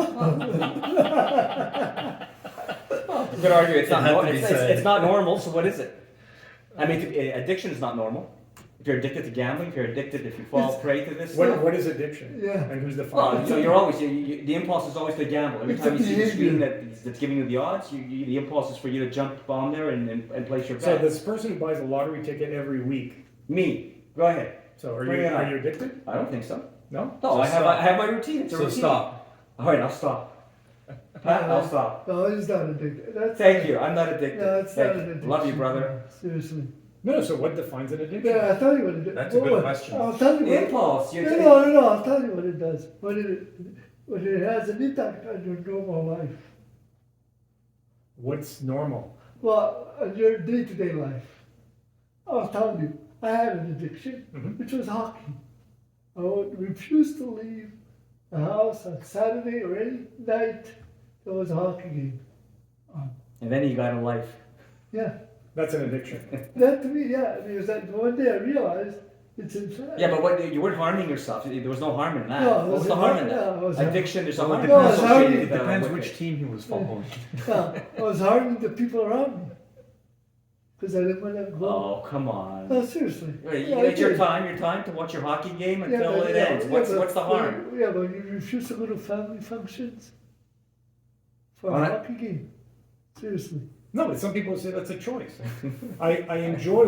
You could argue it's It not, had nor- to be it's, said. it's not normal, so what is it? I mean, addiction is not normal. If you're addicted to gambling, if you're addicted, if you fall prey to this stuff. What is addiction? Yeah. And who's the Well, father? so you're always, the impulse is always to gamble. Every It's time a you see the behavior. screen that's giving you the odds, the impulse is for you to jump on there and place your So bet. this person who buys a lottery ticket every week, Me, go ahead. so are Bring you, it on. are you addicted? I don't think so. No? No, So I stop. have my routine. It's a So routine. stop. All right, I'll stop. Pat, I'll stop. No, he's not addicted. That's Thank you. I'm not addicted. No, it's Thank not you. an addiction. Love you, brother. No, seriously. No, so what defines an addiction? Yeah, I'll tell you what it does. That's a good question. I'll tell you The what impulse. You're No, I'll tell you what it does. When it has an impact on your normal life. What's normal? Well, on your day-to-day life. I'll tell you, I had an addiction, Mhm. which was hockey. I would refuse to leave the house on Saturday or any night there was a hockey game on. And then you got a life. Yeah, That's an addiction. that to me, yeah, because that one day I realized it's inside. Yeah, but what you weren't harming yourself. There was no harm in that. No, it what was was the harm in no, that? it was Addiction. There's a Well, harm. it No, depends, it's it harming. depends with which it. team he was following. Yeah, I was harming the people around me because I didn't want to go. Oh, come on. No, seriously. Wait, Yeah, I it's your did. time to watch your hockey game Yeah, until but- it yeah, ends. yeah, What's but- the harm? Yeah, but you refuse to go to family functions for All a right. hockey game. Seriously. No, but some people say that's a choice. I enjoy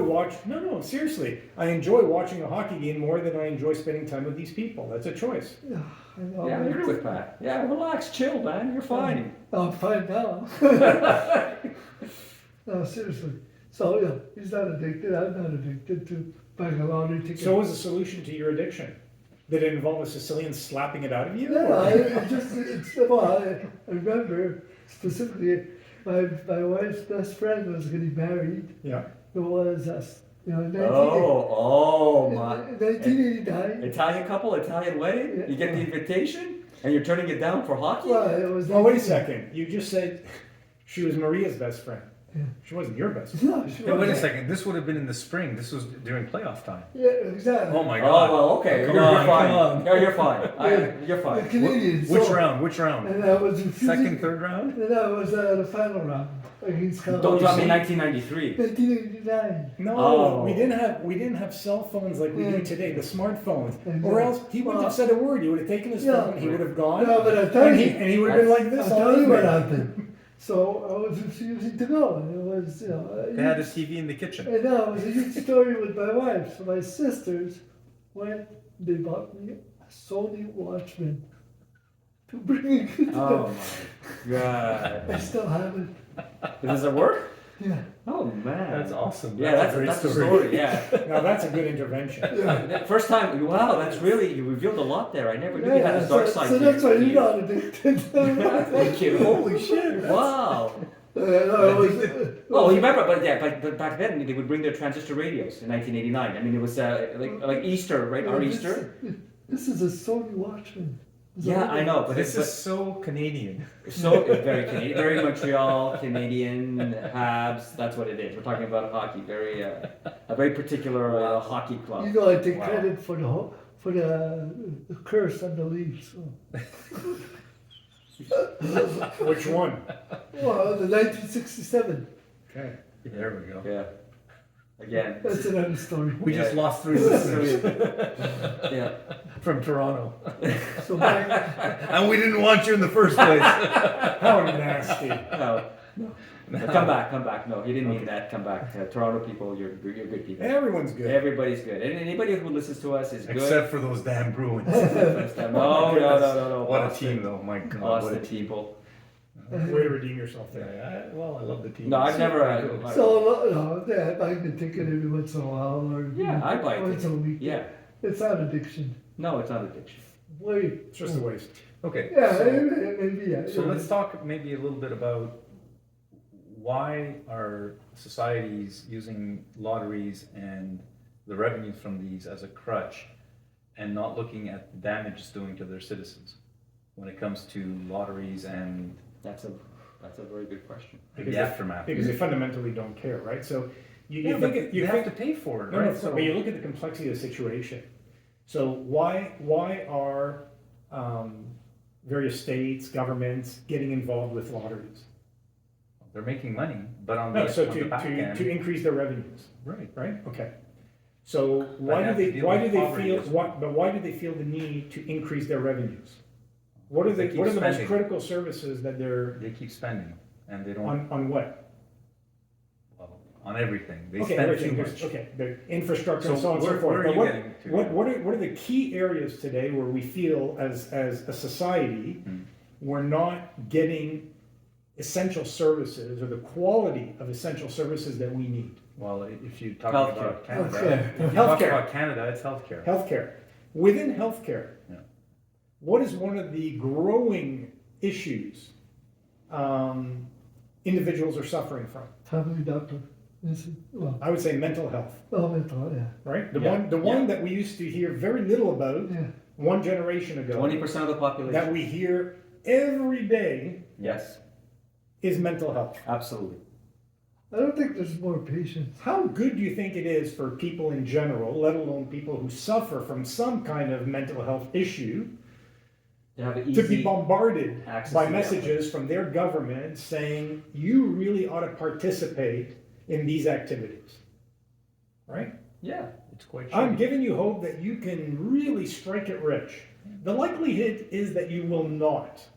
seriously. I enjoy watching a hockey game more than I enjoy spending time with these people. That's a choice. Yeah, I know. Yeah, I agree with Pat. Yeah, relax, chill, man. You're fine. I'm fine now. No, seriously. So, yeah, he's not addicted. I'm not addicted to buying a lottery ticket. So what was the solution to your addiction? Did it involve a Sicilian slapping it out of you? No, or- I remember specifically my wife's best friend was getting married. Yeah. It was in Oh my. 1989. Italian couple, Italian wedding. Yeah. You get the invitation, and you're turning it down for hockey. Well, it was. Oh, wait a second. You just said she was Maria's best friend. Yeah. She wasn't your best friend. No, she Hey, wait a wasn't. second. This would have been in the spring. This was during playoff time. Yeah, exactly. Oh my Oh god. well, okay. Come you're on, fine. come on. No, you're fine. You're The fine. Canadians. Which so- round? Which round? And I was refusing. Second, third round? And I was the final round against Don't Calgary. tell me 1993. 1989. No, Oh. we didn't have cell phones like we do Yeah. today, the smartphones. Exactly. Or else he wouldn't have said a word. You would have taken his Yeah. phone, he would have gone, No, but I tell and you, he would have been like this I'll all tell you what evening. happened. So I was refusing to go, and it was, They had a TV in the kitchen. and now it was a huge story with my wife. So my sisters went, they bought me a Sony Watchman to bring it to Oh them. my god. I still have it. Does it work? Yeah. Oh man. That's awesome. Yeah, that's great a story. story. Yeah. Now that's a good intervention. The first time, wow, that's really, you revealed a lot there. I never knew you had a dark so, side. so to that's you. why you're not addicted. Thank you. Holy shit. Wow. No, it was, Oh, you remember, but back then they would bring their transistor radios in 1989. I mean, it was like Easter, right? Our Easter. This is a Sony Watchman. Yeah, I know, but This it's is so Canadian. so very Canadian, very Montreal Canadian Habs. That's what it is. We're talking about hockey, a very particular hockey You club. know, I take Wow. credit for the curse on the Leafs. So. Which one? Well, the 1967. Okay. There we go. Yeah. Again. That's another story. We just Yeah. lost 3 listeners Yeah. from Toronto. So back, And we didn't want you in the first place. How nasty. No. Come back. No, he didn't mean that. Come back. Toronto people, you're good people. Everyone's good. Everybody's good. And anybody who listens to us is good. Except for those damn Bruins. No. What a Boston. team, though. My God. What a Boston team. people. Way to redeem yourself there. Yeah, well, I love the team. No, I've never. so yeah, I buy the ticket every once in a while, or Yeah, I buy once a week. Yeah. It's not addiction. No, it's not addiction. Wait. It's just a waste. Okay. Yeah, so- maybe yeah. So yeah. let's talk maybe a little bit about why are societies using lotteries and the revenue from these as a crutch, and not looking at the damage it's doing to their citizens when it comes to lotteries and That's a very good question. Because the aftermath. Because they fundamentally don't care, right? So you Yeah, think, but you they think, have to pay for it, no, right? no, So but you look at the complexity of the situation. So why are various states, governments getting involved with lotteries? they're making money, but on No, the, so on the back end, to increase their revenues, right? right? Okay. So why they have do to they deal why with do they poverty feel as well. why do they feel the need to increase their revenues? What are They the keep what are the most spending. critical services that they're They keep spending, and they don't on what? well, on everything. They Okay, spend everything, too there's- much. okay, the infrastructure and So so on and so where forth. are But you what, getting to? what are the key areas today where we feel as a society we're not getting essential services or the quality of essential services that we need? Well, if you're talking Healthcare. about Canada, Healthcare. if you talk Healthcare. about Canada, it's healthcare. Healthcare. Within healthcare, Yeah. what is one of the growing issues individuals are suffering from? Family doctor. Well, I would say mental health, mental, yeah. right? The Yeah. one that we used to hear very little about Yeah. one generation ago, 20% of the population. that we hear every day Yes, is mental health. absolutely. I don't think there's more patients. How good do you think it is for people in general, let alone people who suffer from some kind of mental health issue, To have an to be easy bombarded access by to the messages from their government saying you really ought to participate in these activities? Right? Yeah. It's quite I'm shady. giving you hope that you can really strike it rich. The likelihood is that you will not.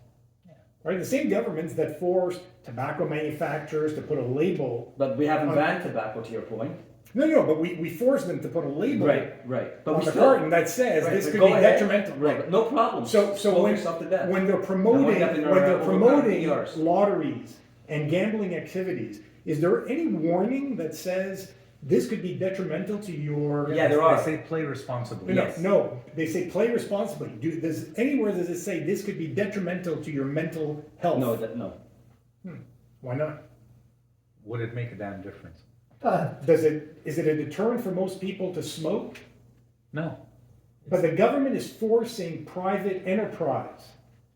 Right? The same governments that forced tobacco manufacturers to put a label. But we haven't On- banned tobacco, to your point. No, but we forced them to put a label Right. But on we the still, carton that says right, this but could go be ahead. detrimental. Right, but no problem. So Smoke when, yourself to death. when they're And promoting we have in our, when they're overcome promoting ERs. lotteries and gambling activities, is there any warning that says this could be detrimental to your? Yeah, there are. They say play responsibly. No, Yes. no, they say play responsibly. Anywhere does it say this could be detrimental to your mental health? No. Why not? Would it make a damn difference? Is it a deterrent for most people to smoke? No. But the government is forcing private enterprise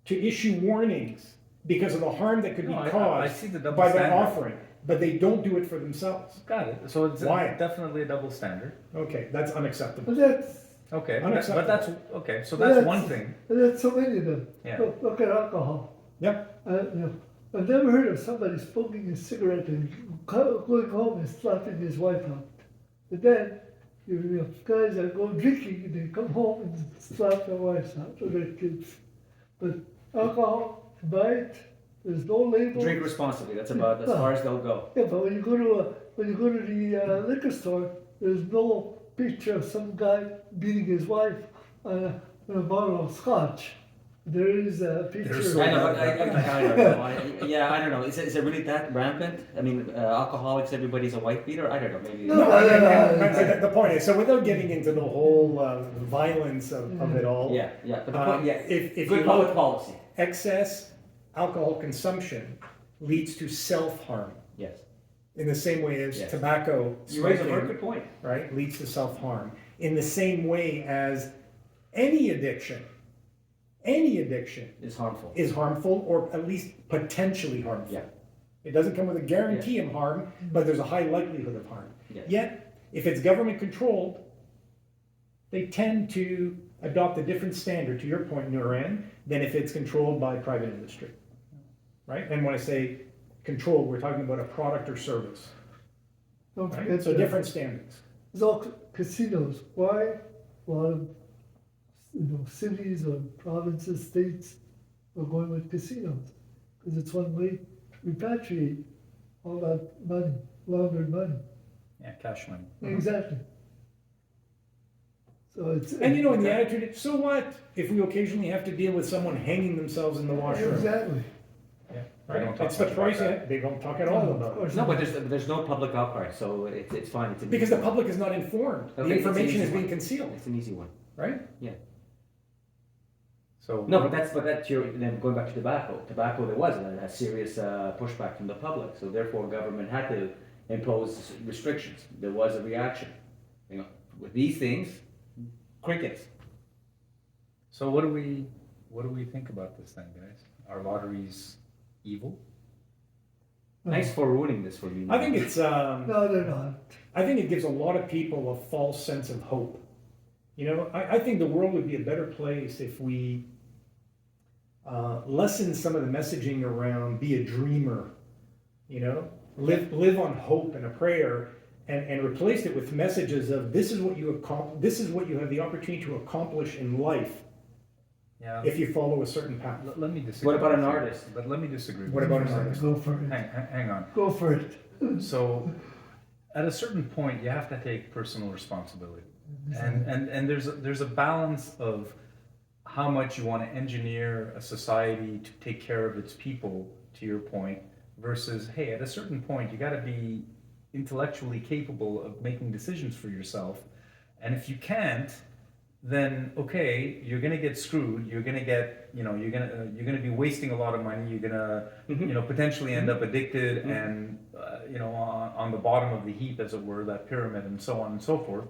to issue warnings because of the harm that could be No, I caused see the double by their standard. offering, but they don't do it for themselves. Got it. So it's Why? definitely a double standard. Okay, that's unacceptable. But that's, Okay, Unacceptable. but that's okay. So that's one thing. that's so many of them. Yeah. Look at alcohol. Yep. I've never heard of somebody smoking a cigarette and going home and slapping his wife out. But then, you have guys that go drinking and they come home and slap their wives out or their kids. But alcohol, buy it, there's no label. Drink responsibly. That's about as far as they'll go. Yeah, but when you go to the liquor store, there's no picture of some guy beating his wife on a bottle of scotch. There is a picture. There's so I know, but bad. I don't know. I don't know. Is it really that rampant? I mean, alcoholics, everybody's a wife beater? I don't know. Maybe. No, But the point is, so without getting into the whole violence of it all, Yeah. But the point, yeah. if Good you public look, policy. excess alcohol consumption leads to self-harm. Yes. In the same way as Yes. tobacco You raise a smoking, very good point. right, leads to self-harm. In the same way as any addiction It's harmful. is harmful or at least potentially harmful. Yeah. It doesn't come with a guarantee of harm, but there's a high likelihood of harm. Yeah. Yet, if it's government controlled, they tend to adopt a different standard, to your point, Nuran, than if it's controlled by private industry. Right? And when I say controlled, we're talking about a product or service. Don't Right? forget So that different standards. There's all casinos. Why? A lot of cities or provinces, states are going with casinos because it's one way to repatriate all that money, laundered money. Yeah, cash money. Exactly. So it's And in the attitude, so what if we occasionally have to deal with someone hanging themselves in the washroom? exactly. Yeah. They Right? don't talk It's the much about price, that. they don't talk at all Of about it. course. No, but there's no public outcry, so it's fine. It's an Because easy the one. public is not informed. The Okay, it's an information easy is being one. concealed, It's an easy one. right? So No, but that's your, then going back to tobacco. Tobacco, there was a serious pushback from the public, so therefore government had to impose restrictions. There was a reaction. You know, with these things, crickets. So what do we think about this then, guys? Are lotteries evil? Thanks for ruining this for me. I think it's, No, they're not. I think it gives a lot of people a false sense of hope. You know, I think the world would be a better place if we lessen some of the messaging around be a dreamer, you know, live on hope and a prayer, and replaced it with messages of this is what you have the opportunity to accomplish in life Yeah. if you follow a certain path. Let me disagree. What about with an you, artist? But let me disagree. What with you about for an a artist? second. Go for it. Hang on. Go for it. So, at a certain point, you have to take personal responsibility, and there's a balance of how much you want to engineer a society to take care of its people, to your point, versus hey, at a certain point, you got to be intellectually capable of making decisions for yourself, and if you can't, then okay, you're gonna get screwed. You're gonna get, you're gonna be wasting a lot of money. You're gonna, potentially end up addicted and, on the bottom of the heap, as it were, that pyramid, and so on and so forth.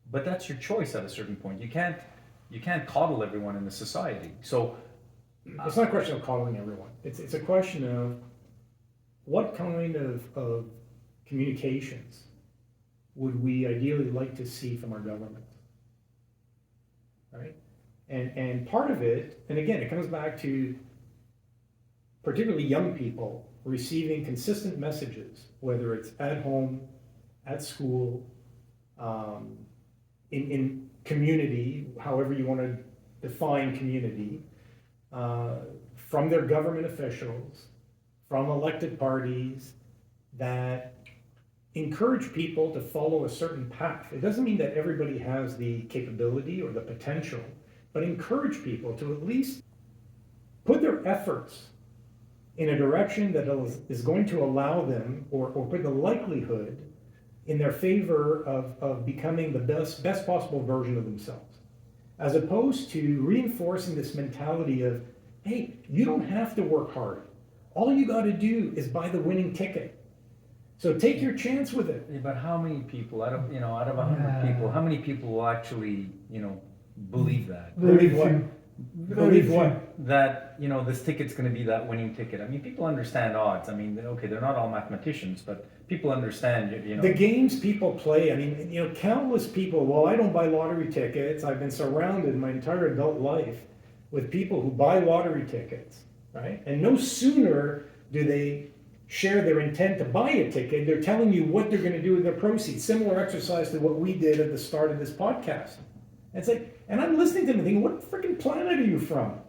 But that's your choice at a certain point. You can't coddle everyone in the society. So It's not a question of coddling everyone. It's a question of what kind of communications would we ideally like to see from our government, right? And part of it, and again, it comes back to particularly young people receiving consistent messages, whether it's at home, at school, in community, however you want to define community, from their government officials, from elected parties, that encourage people to follow a certain path. It doesn't mean that everybody has the capability or the potential, but encourage people to at least put their efforts in a direction that is going to allow them, or put the likelihood in their favor of becoming the best possible version of themselves, as opposed to reinforcing this mentality of, hey, you don't have to work hard. All you got to do is buy the winning ticket. So take your chance with it. Yeah, but how many people out of 100 people, how many people will actually believe that? Believe what? Believe few. what? That this ticket's going to be that winning ticket. I mean, people understand odds. I mean, okay, they're not all mathematicians, but people understand. The games people play. I mean, countless people. Well, I don't buy lottery tickets. I've been surrounded my entire adult life with people who buy lottery tickets, right? And no sooner do they share their intent to buy a ticket, they're telling you what they're going to do with their proceeds. Similar exercise to what we did at the start of this podcast. It's like, and I'm listening to them thinking, what freaking planet are you from?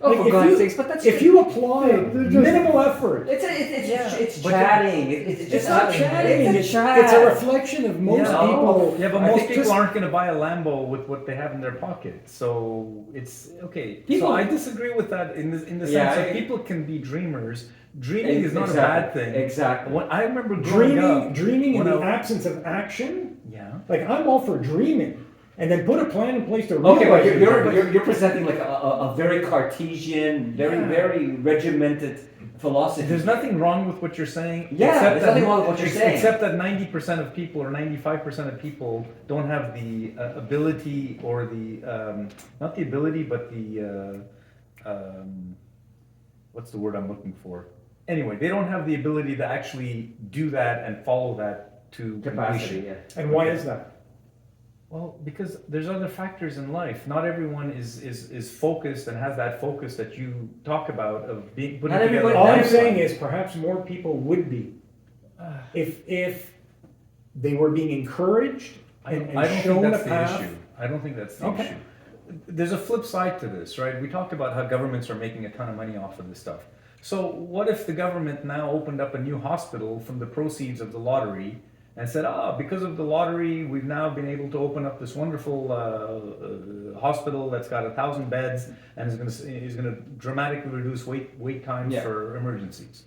Oh, Like, for if God's you- sakes! But that's If you apply they're just- minimal effort, it's But chatting. It's just not chatting. It's a It's chat. a reflection of most Yeah. people. Yeah, but I most think people just- aren't going to buy a Lambo with what they have in their pocket. So it's okay. People- So I disagree with that in the Yeah, sense that I- people can be dreamers. Dreaming is not a bad thing. Exactly. When I remember growing up, dreaming in when the I- absence of action. yeah. Like, I'm all for dreaming, and then put a plan in place to realize Okay, but your dream. you're presenting like a very Cartesian, very regimented philosophy. There's nothing wrong with what you're saying. Yeah, there's nothing wrong with what you're saying. Except that 90% of people or 95% of people don't have the ability or the, not the ability, but the, what's the word I'm looking for? Anyway, they don't have the ability to actually do that and follow that to capacity. completion. Yeah. And why is that? Well, because there's other factors in life. Not everyone is focused and has that focus that you talk about of being putting Not together. everybody- All I'm That's saying fine. is perhaps more people would be if they were being encouraged and I don't think shown a that's the path. issue. I don't think that's the Okay. issue. There's a flip side to this, right? We talked about how governments are making a ton of money off of this stuff. So what if the government now opened up a new hospital from the proceeds of the lottery and said, because of the lottery, we've now been able to open up this wonderful hospital that's got 1,000 beds and is going to dramatically reduce wait times Yeah. for emergencies.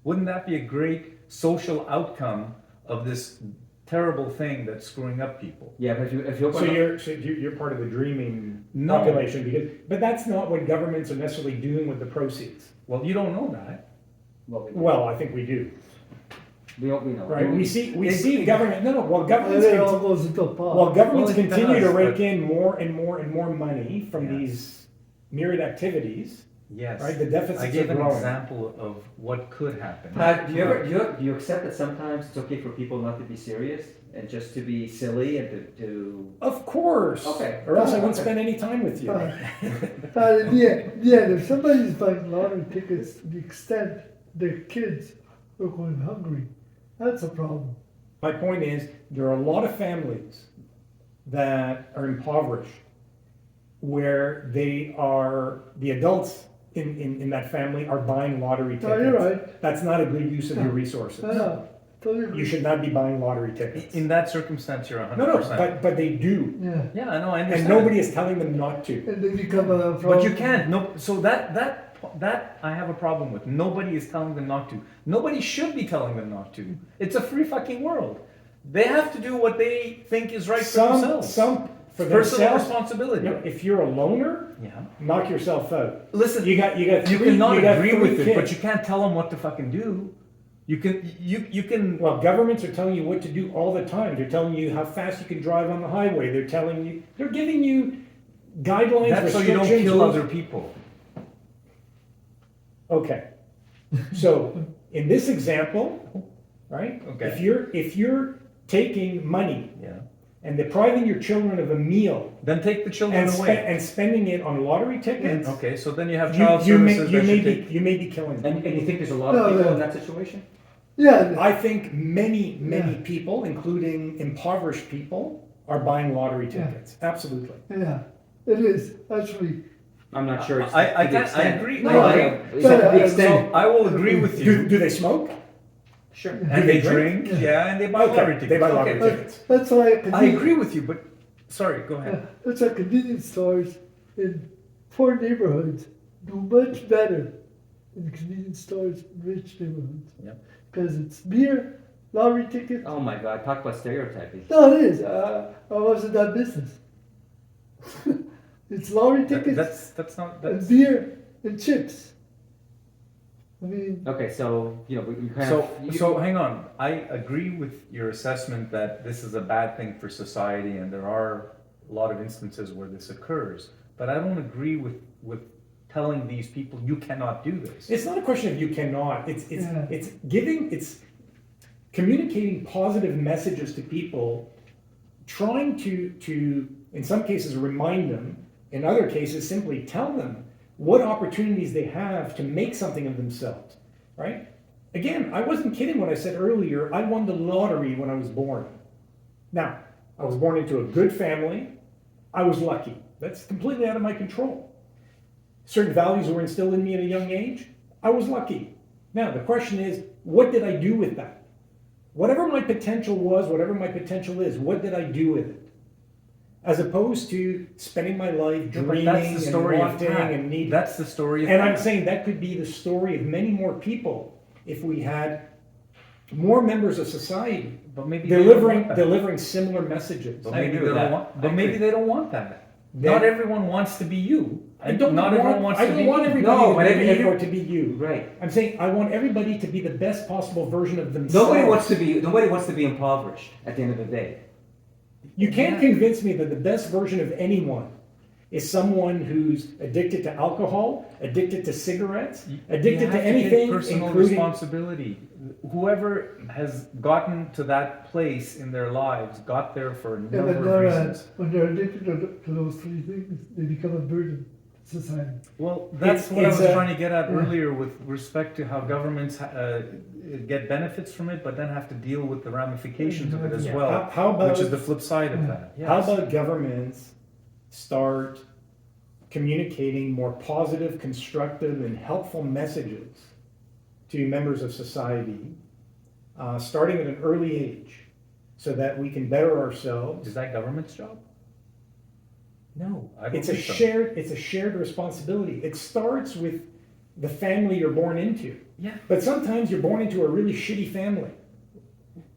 Wouldn't that be a great social outcome of this terrible thing that's screwing up people? Yeah, but if you So open up, you're part of the dreaming No. population, but that's not what governments are necessarily doing with the proceeds. Well, you don't know that. well, Well, I think we do. We know. right? We see It- government, well, And governments, then it all goes into a pot. well, governments Well, it continue to does, rake but- in more and more and more money from Yeah. these myriad activities, Yes. right? The deficits I gave are an growing. example of what could happen. Pat, do you accept that sometimes it's okay for people not to be serious and just to be silly and to Of course. Okay. Or else I wouldn't Okay. spend any time with you. Yeah, if somebody's buying lottery tickets to the extent their kids are going hungry, that's a problem. My point is, there are a lot of families that are impoverished where the adults in that family are buying lottery tickets. No, you're right. That's not a good use of your resources. Totally agree. You should not be buying lottery tickets. In that circumstance, you're 100%. No, but they do. Yeah, Yeah, I know, I And understand. nobody is telling them not to. and they become a problem. But you can't. No. So that I have a problem with. Nobody is telling them not to. Nobody should be telling them not to. It's a free fucking world. They have to do what they think is right for themselves. Some for Personal themselves. responsibility. You know, if you're a loner, Yeah. knock yourself out. Listen, You got you three, cannot you got agree three with it, kids. but you can't tell them what to fucking do. You can. Well, governments are telling you what to do all the time. They're telling you how fast you can drive on the highway. They're giving you guidelines, That's so you don't restrictions, kill rules. other people. Okay. So in this example, right? Okay. If you're taking money Yeah. and depriving your children of a meal Then take the children away. and spending it on lottery tickets, Okay, so then you have you, child you may services that should take. you may be killing them. and you think there's a lot of No, people no. in that situation? Yeah, I think many Yeah. people, including impoverished people, are buying lottery Yeah. tickets. Absolutely. yeah, it is, actually. I'm not sure. It's I to the can't- I extent. agree. No, I I- agree. So to the but, extent. So I will agree with you. Do they smoke? Sure. And Do they they drink, drink? yeah, and they buy lottery tickets. They buy lottery Okay. tickets. That's why I agree with you, but sorry, go ahead. That's why convenience stores in poor neighborhoods do much better than convenience stores in rich neighborhoods. Yeah. Because it's beer, lottery tickets. Oh my God! Talk about stereotyping. No, it is. I was in that business. It's lottery tickets That's not and that's beer and chips. I mean, Okay, so we kind so of. so hang on. I agree with your assessment that this is a bad thing for society and there are a lot of instances where this occurs. But I don't agree with telling these people you cannot do this. It's not a question of you cannot. Yeah. It's communicating positive messages to people, trying to in some cases remind them, in other cases simply tell them what opportunities they have to make something of themselves, right? Again, I wasn't kidding when I said earlier I won the lottery when I was born. Now, I was born into a good family. I was lucky. That's completely out of my control. Certain values were instilled in me at a young age. I was lucky. Now, the question is, what did I do with that? Whatever my potential was, whatever my potential is, what did I do with it? As opposed to spending my life But dreaming that's the and story of wanting Pat. and needing. That's the story of And I'm Pat. saying that could be the story of many more people if we had more members of society But maybe they don't want that. delivering similar messages. But I maybe agree they with don't that. want. I But maybe agree. they don't want that. Then- Not everyone wants to be you. I don't Not want, everyone wants I to don't be want me. everybody No, to but be every- me or to be you. Right. I'm saying I want everybody to be the best possible version of themselves. Nobody wants to be impoverished at the end of the day. You can't Yeah. convince me that the best version of anyone is someone who's addicted to alcohol, addicted to cigarettes, addicted You to have anything, take personal including. responsibility. Whoever has gotten to that place in their lives got there for a yeah, number but of reasons. when they're addicted to those three things, they become a burden to society. Well, that's It's- what I it's was a- trying to get at Yeah. earlier with respect to how governments get benefits from it, but then have to deal with the ramifications of it as Yeah. well, How about, which is the flip side of Yeah. that. how Yes. about governments start communicating more positive, constructive, and helpful messages to members of society, starting at an early age, so that we can better ourselves? Is that government's job? No, I don't It's a think so. shared responsibility. It starts with the family you're born into. Yeah. But sometimes you're born into a really shitty family.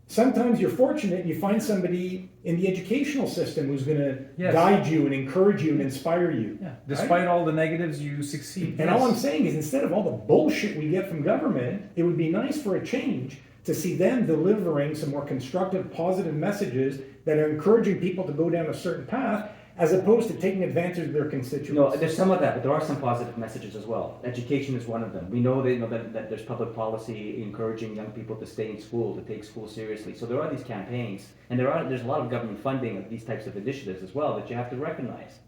Sometimes you're fortunate and you find somebody in the educational system who's going to Yes. guide you and encourage you and inspire you. Yeah. Despite all the negatives, you succeed. And all I'm saying is, instead of all the bullshit we get from government, it would be nice for a change to see them delivering some more constructive, positive messages that are encouraging people to go down a certain path, as opposed to taking advantage of their constituents. No, there's some of that, but there are some positive messages as well. Education is one of them. We know that, that there's public policy encouraging young people to stay in school, to take school seriously. So there are these campaigns, and there's a lot of government funding of these types of initiatives as well that you have to recognize.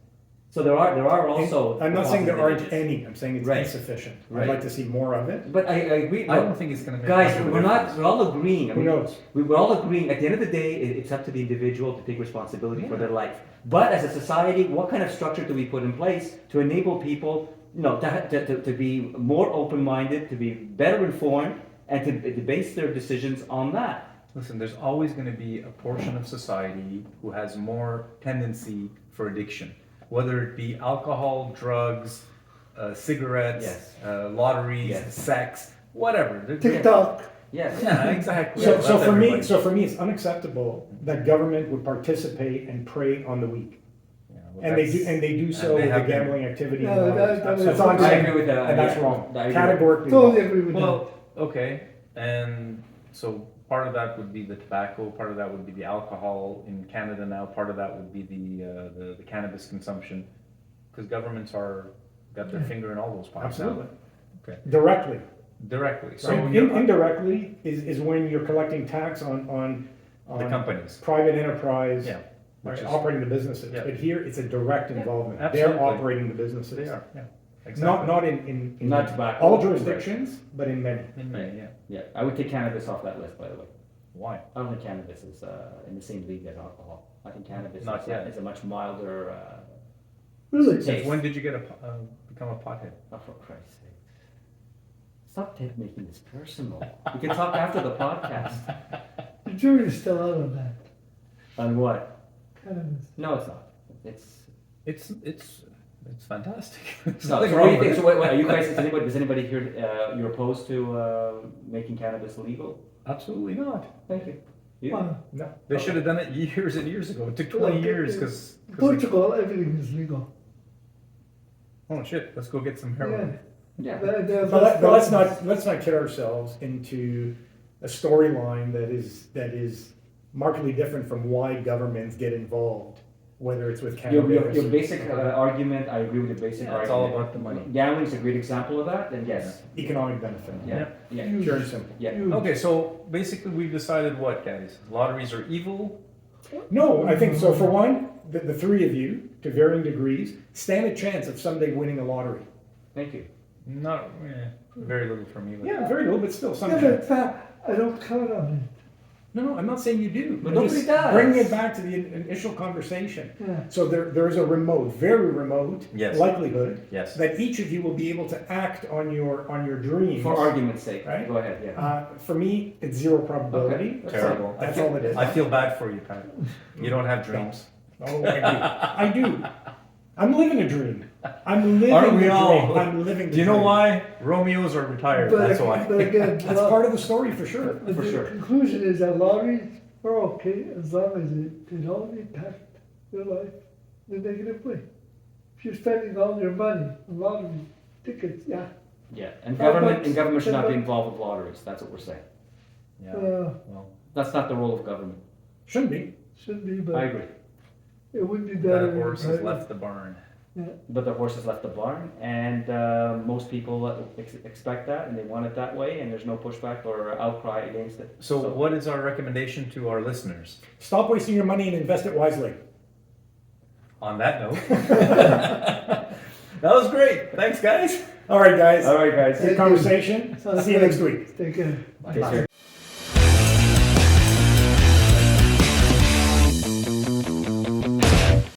So there are also. I'm not saying there aren't positive images. any, I'm saying it's Right. insufficient. Right. I'd like to see more of it. But I agree. I don't think it's going to make Guys, much of a we're difference. all agreeing. Who knows? We're all agreeing. At the end of the day, it's up to the individual to take responsibility for their life. But as a society, what kind of structure do we put in place to enable people, to be more open-minded, to be better informed, and to base their decisions on that? Listen, there's always going to be a portion of society who has more tendency for addiction, whether it be alcohol, drugs, cigarettes, Yes. Lotteries, Yes. sex, whatever. TikTok. Yes. Yeah, exactly. So, Yeah, so that's for me, everybody. so for me, it's unacceptable that government would participate and prey on the weak, Yeah, well, and they do so they with the have been- gambling activity. No, and all that- that. that That's all I'm was- I saying, agree with that. and that's Yeah. wrong. I agree. Categorically Totally wrong. agree with that. Well, okay, and so part of that would be the tobacco, part of that would be the alcohol in Canada now, part of that would be the cannabis consumption, because governments got their finger in all those pots now. Absolutely. Okay. Directly. Directly, so So indirectly is when you're collecting tax on the companies, private enterprise, yeah, which right, is, operating the businesses. Yeah. But here, it's a direct involvement. absolutely. They're operating the businesses. they are, yeah, Not, exactly. not in Not tobacco. all jurisdictions, but in many. In May, yeah. Yeah, I would take cannabis off that list, by the way. Why? I don't think cannabis is in the same league as alcohol. I think cannabis Not yet. is a much milder. Really? Taste. Since when did you become a pothead? Oh, for Christ's sake! Stop making this personal. We can talk after the podcast. The jury's still out on that. On what? Cannabis. No, it's not. It's fantastic. There's No, nothing so wrong what do you with think? it. So what are you guys? Does anybody here? You're opposed to making cannabis legal? Absolutely not. Thank you. You? No. They should have done it years and years ago. It took 20 years because. Portugal, everything is legal. Oh shit! Let's go get some heroin. Yeah. But let's not kid ourselves into a storyline that is markedly different from why governments get involved, whether it's with cannabis. Your basic argument, I agree with your basic Yeah, argument. it's all about the money. Gambling's a great example of that, and yes. Economic benefit. Yeah. Yeah. Pure and simple. Yeah. Okay, so basically we've decided what, guys? Lotteries are evil. No, I think so. For one, the three of you, to varying degrees, stand a chance of someday winning a lottery. Thank you. Not very little for me. But Yeah, very little, but still some Yeah, chance. but I don't count on it. No, I'm not saying you do. But I'm nobody just does. Bringing it back to the initial conversation. Yeah. So there is a very remote Yes. likelihood Yes. that each of you will be able to act on your dreams. For argument's sake, Right? go ahead. Yeah. For me, it's zero probability. Okay. That's Terrible. That's all it is. I feel bad for you, Pat. You don't have dreams. Oh, I do. I'm living a dream. I'm living Aren't we the all? dream. I'm living the Do you know dream. why? Romeos are retired. That's why. But again, That's part of the story for sure. but For the sure. conclusion is that lotteries are okay as long as they don't impact your life in a negative way. If you're spending all your money on lottery tickets, yeah. Yeah. And How government much- should not be involved with lotteries. That's what we're saying. Yeah. Well, That's not the role of government. Shouldn't be. shouldn't be, I but agree. it would be better. That horse has right? left the barn. Yeah. But the horse has left the barn, and most people expect that, and they want it that way, and there's no pushback or outcry against it. So what is our recommendation to our listeners? Stop wasting your money and invest it wisely. On that note. That was great. Thanks, guys. All right, guys. All right, guys. Good conversation. Sounds See you good. next week. Take care. Take care.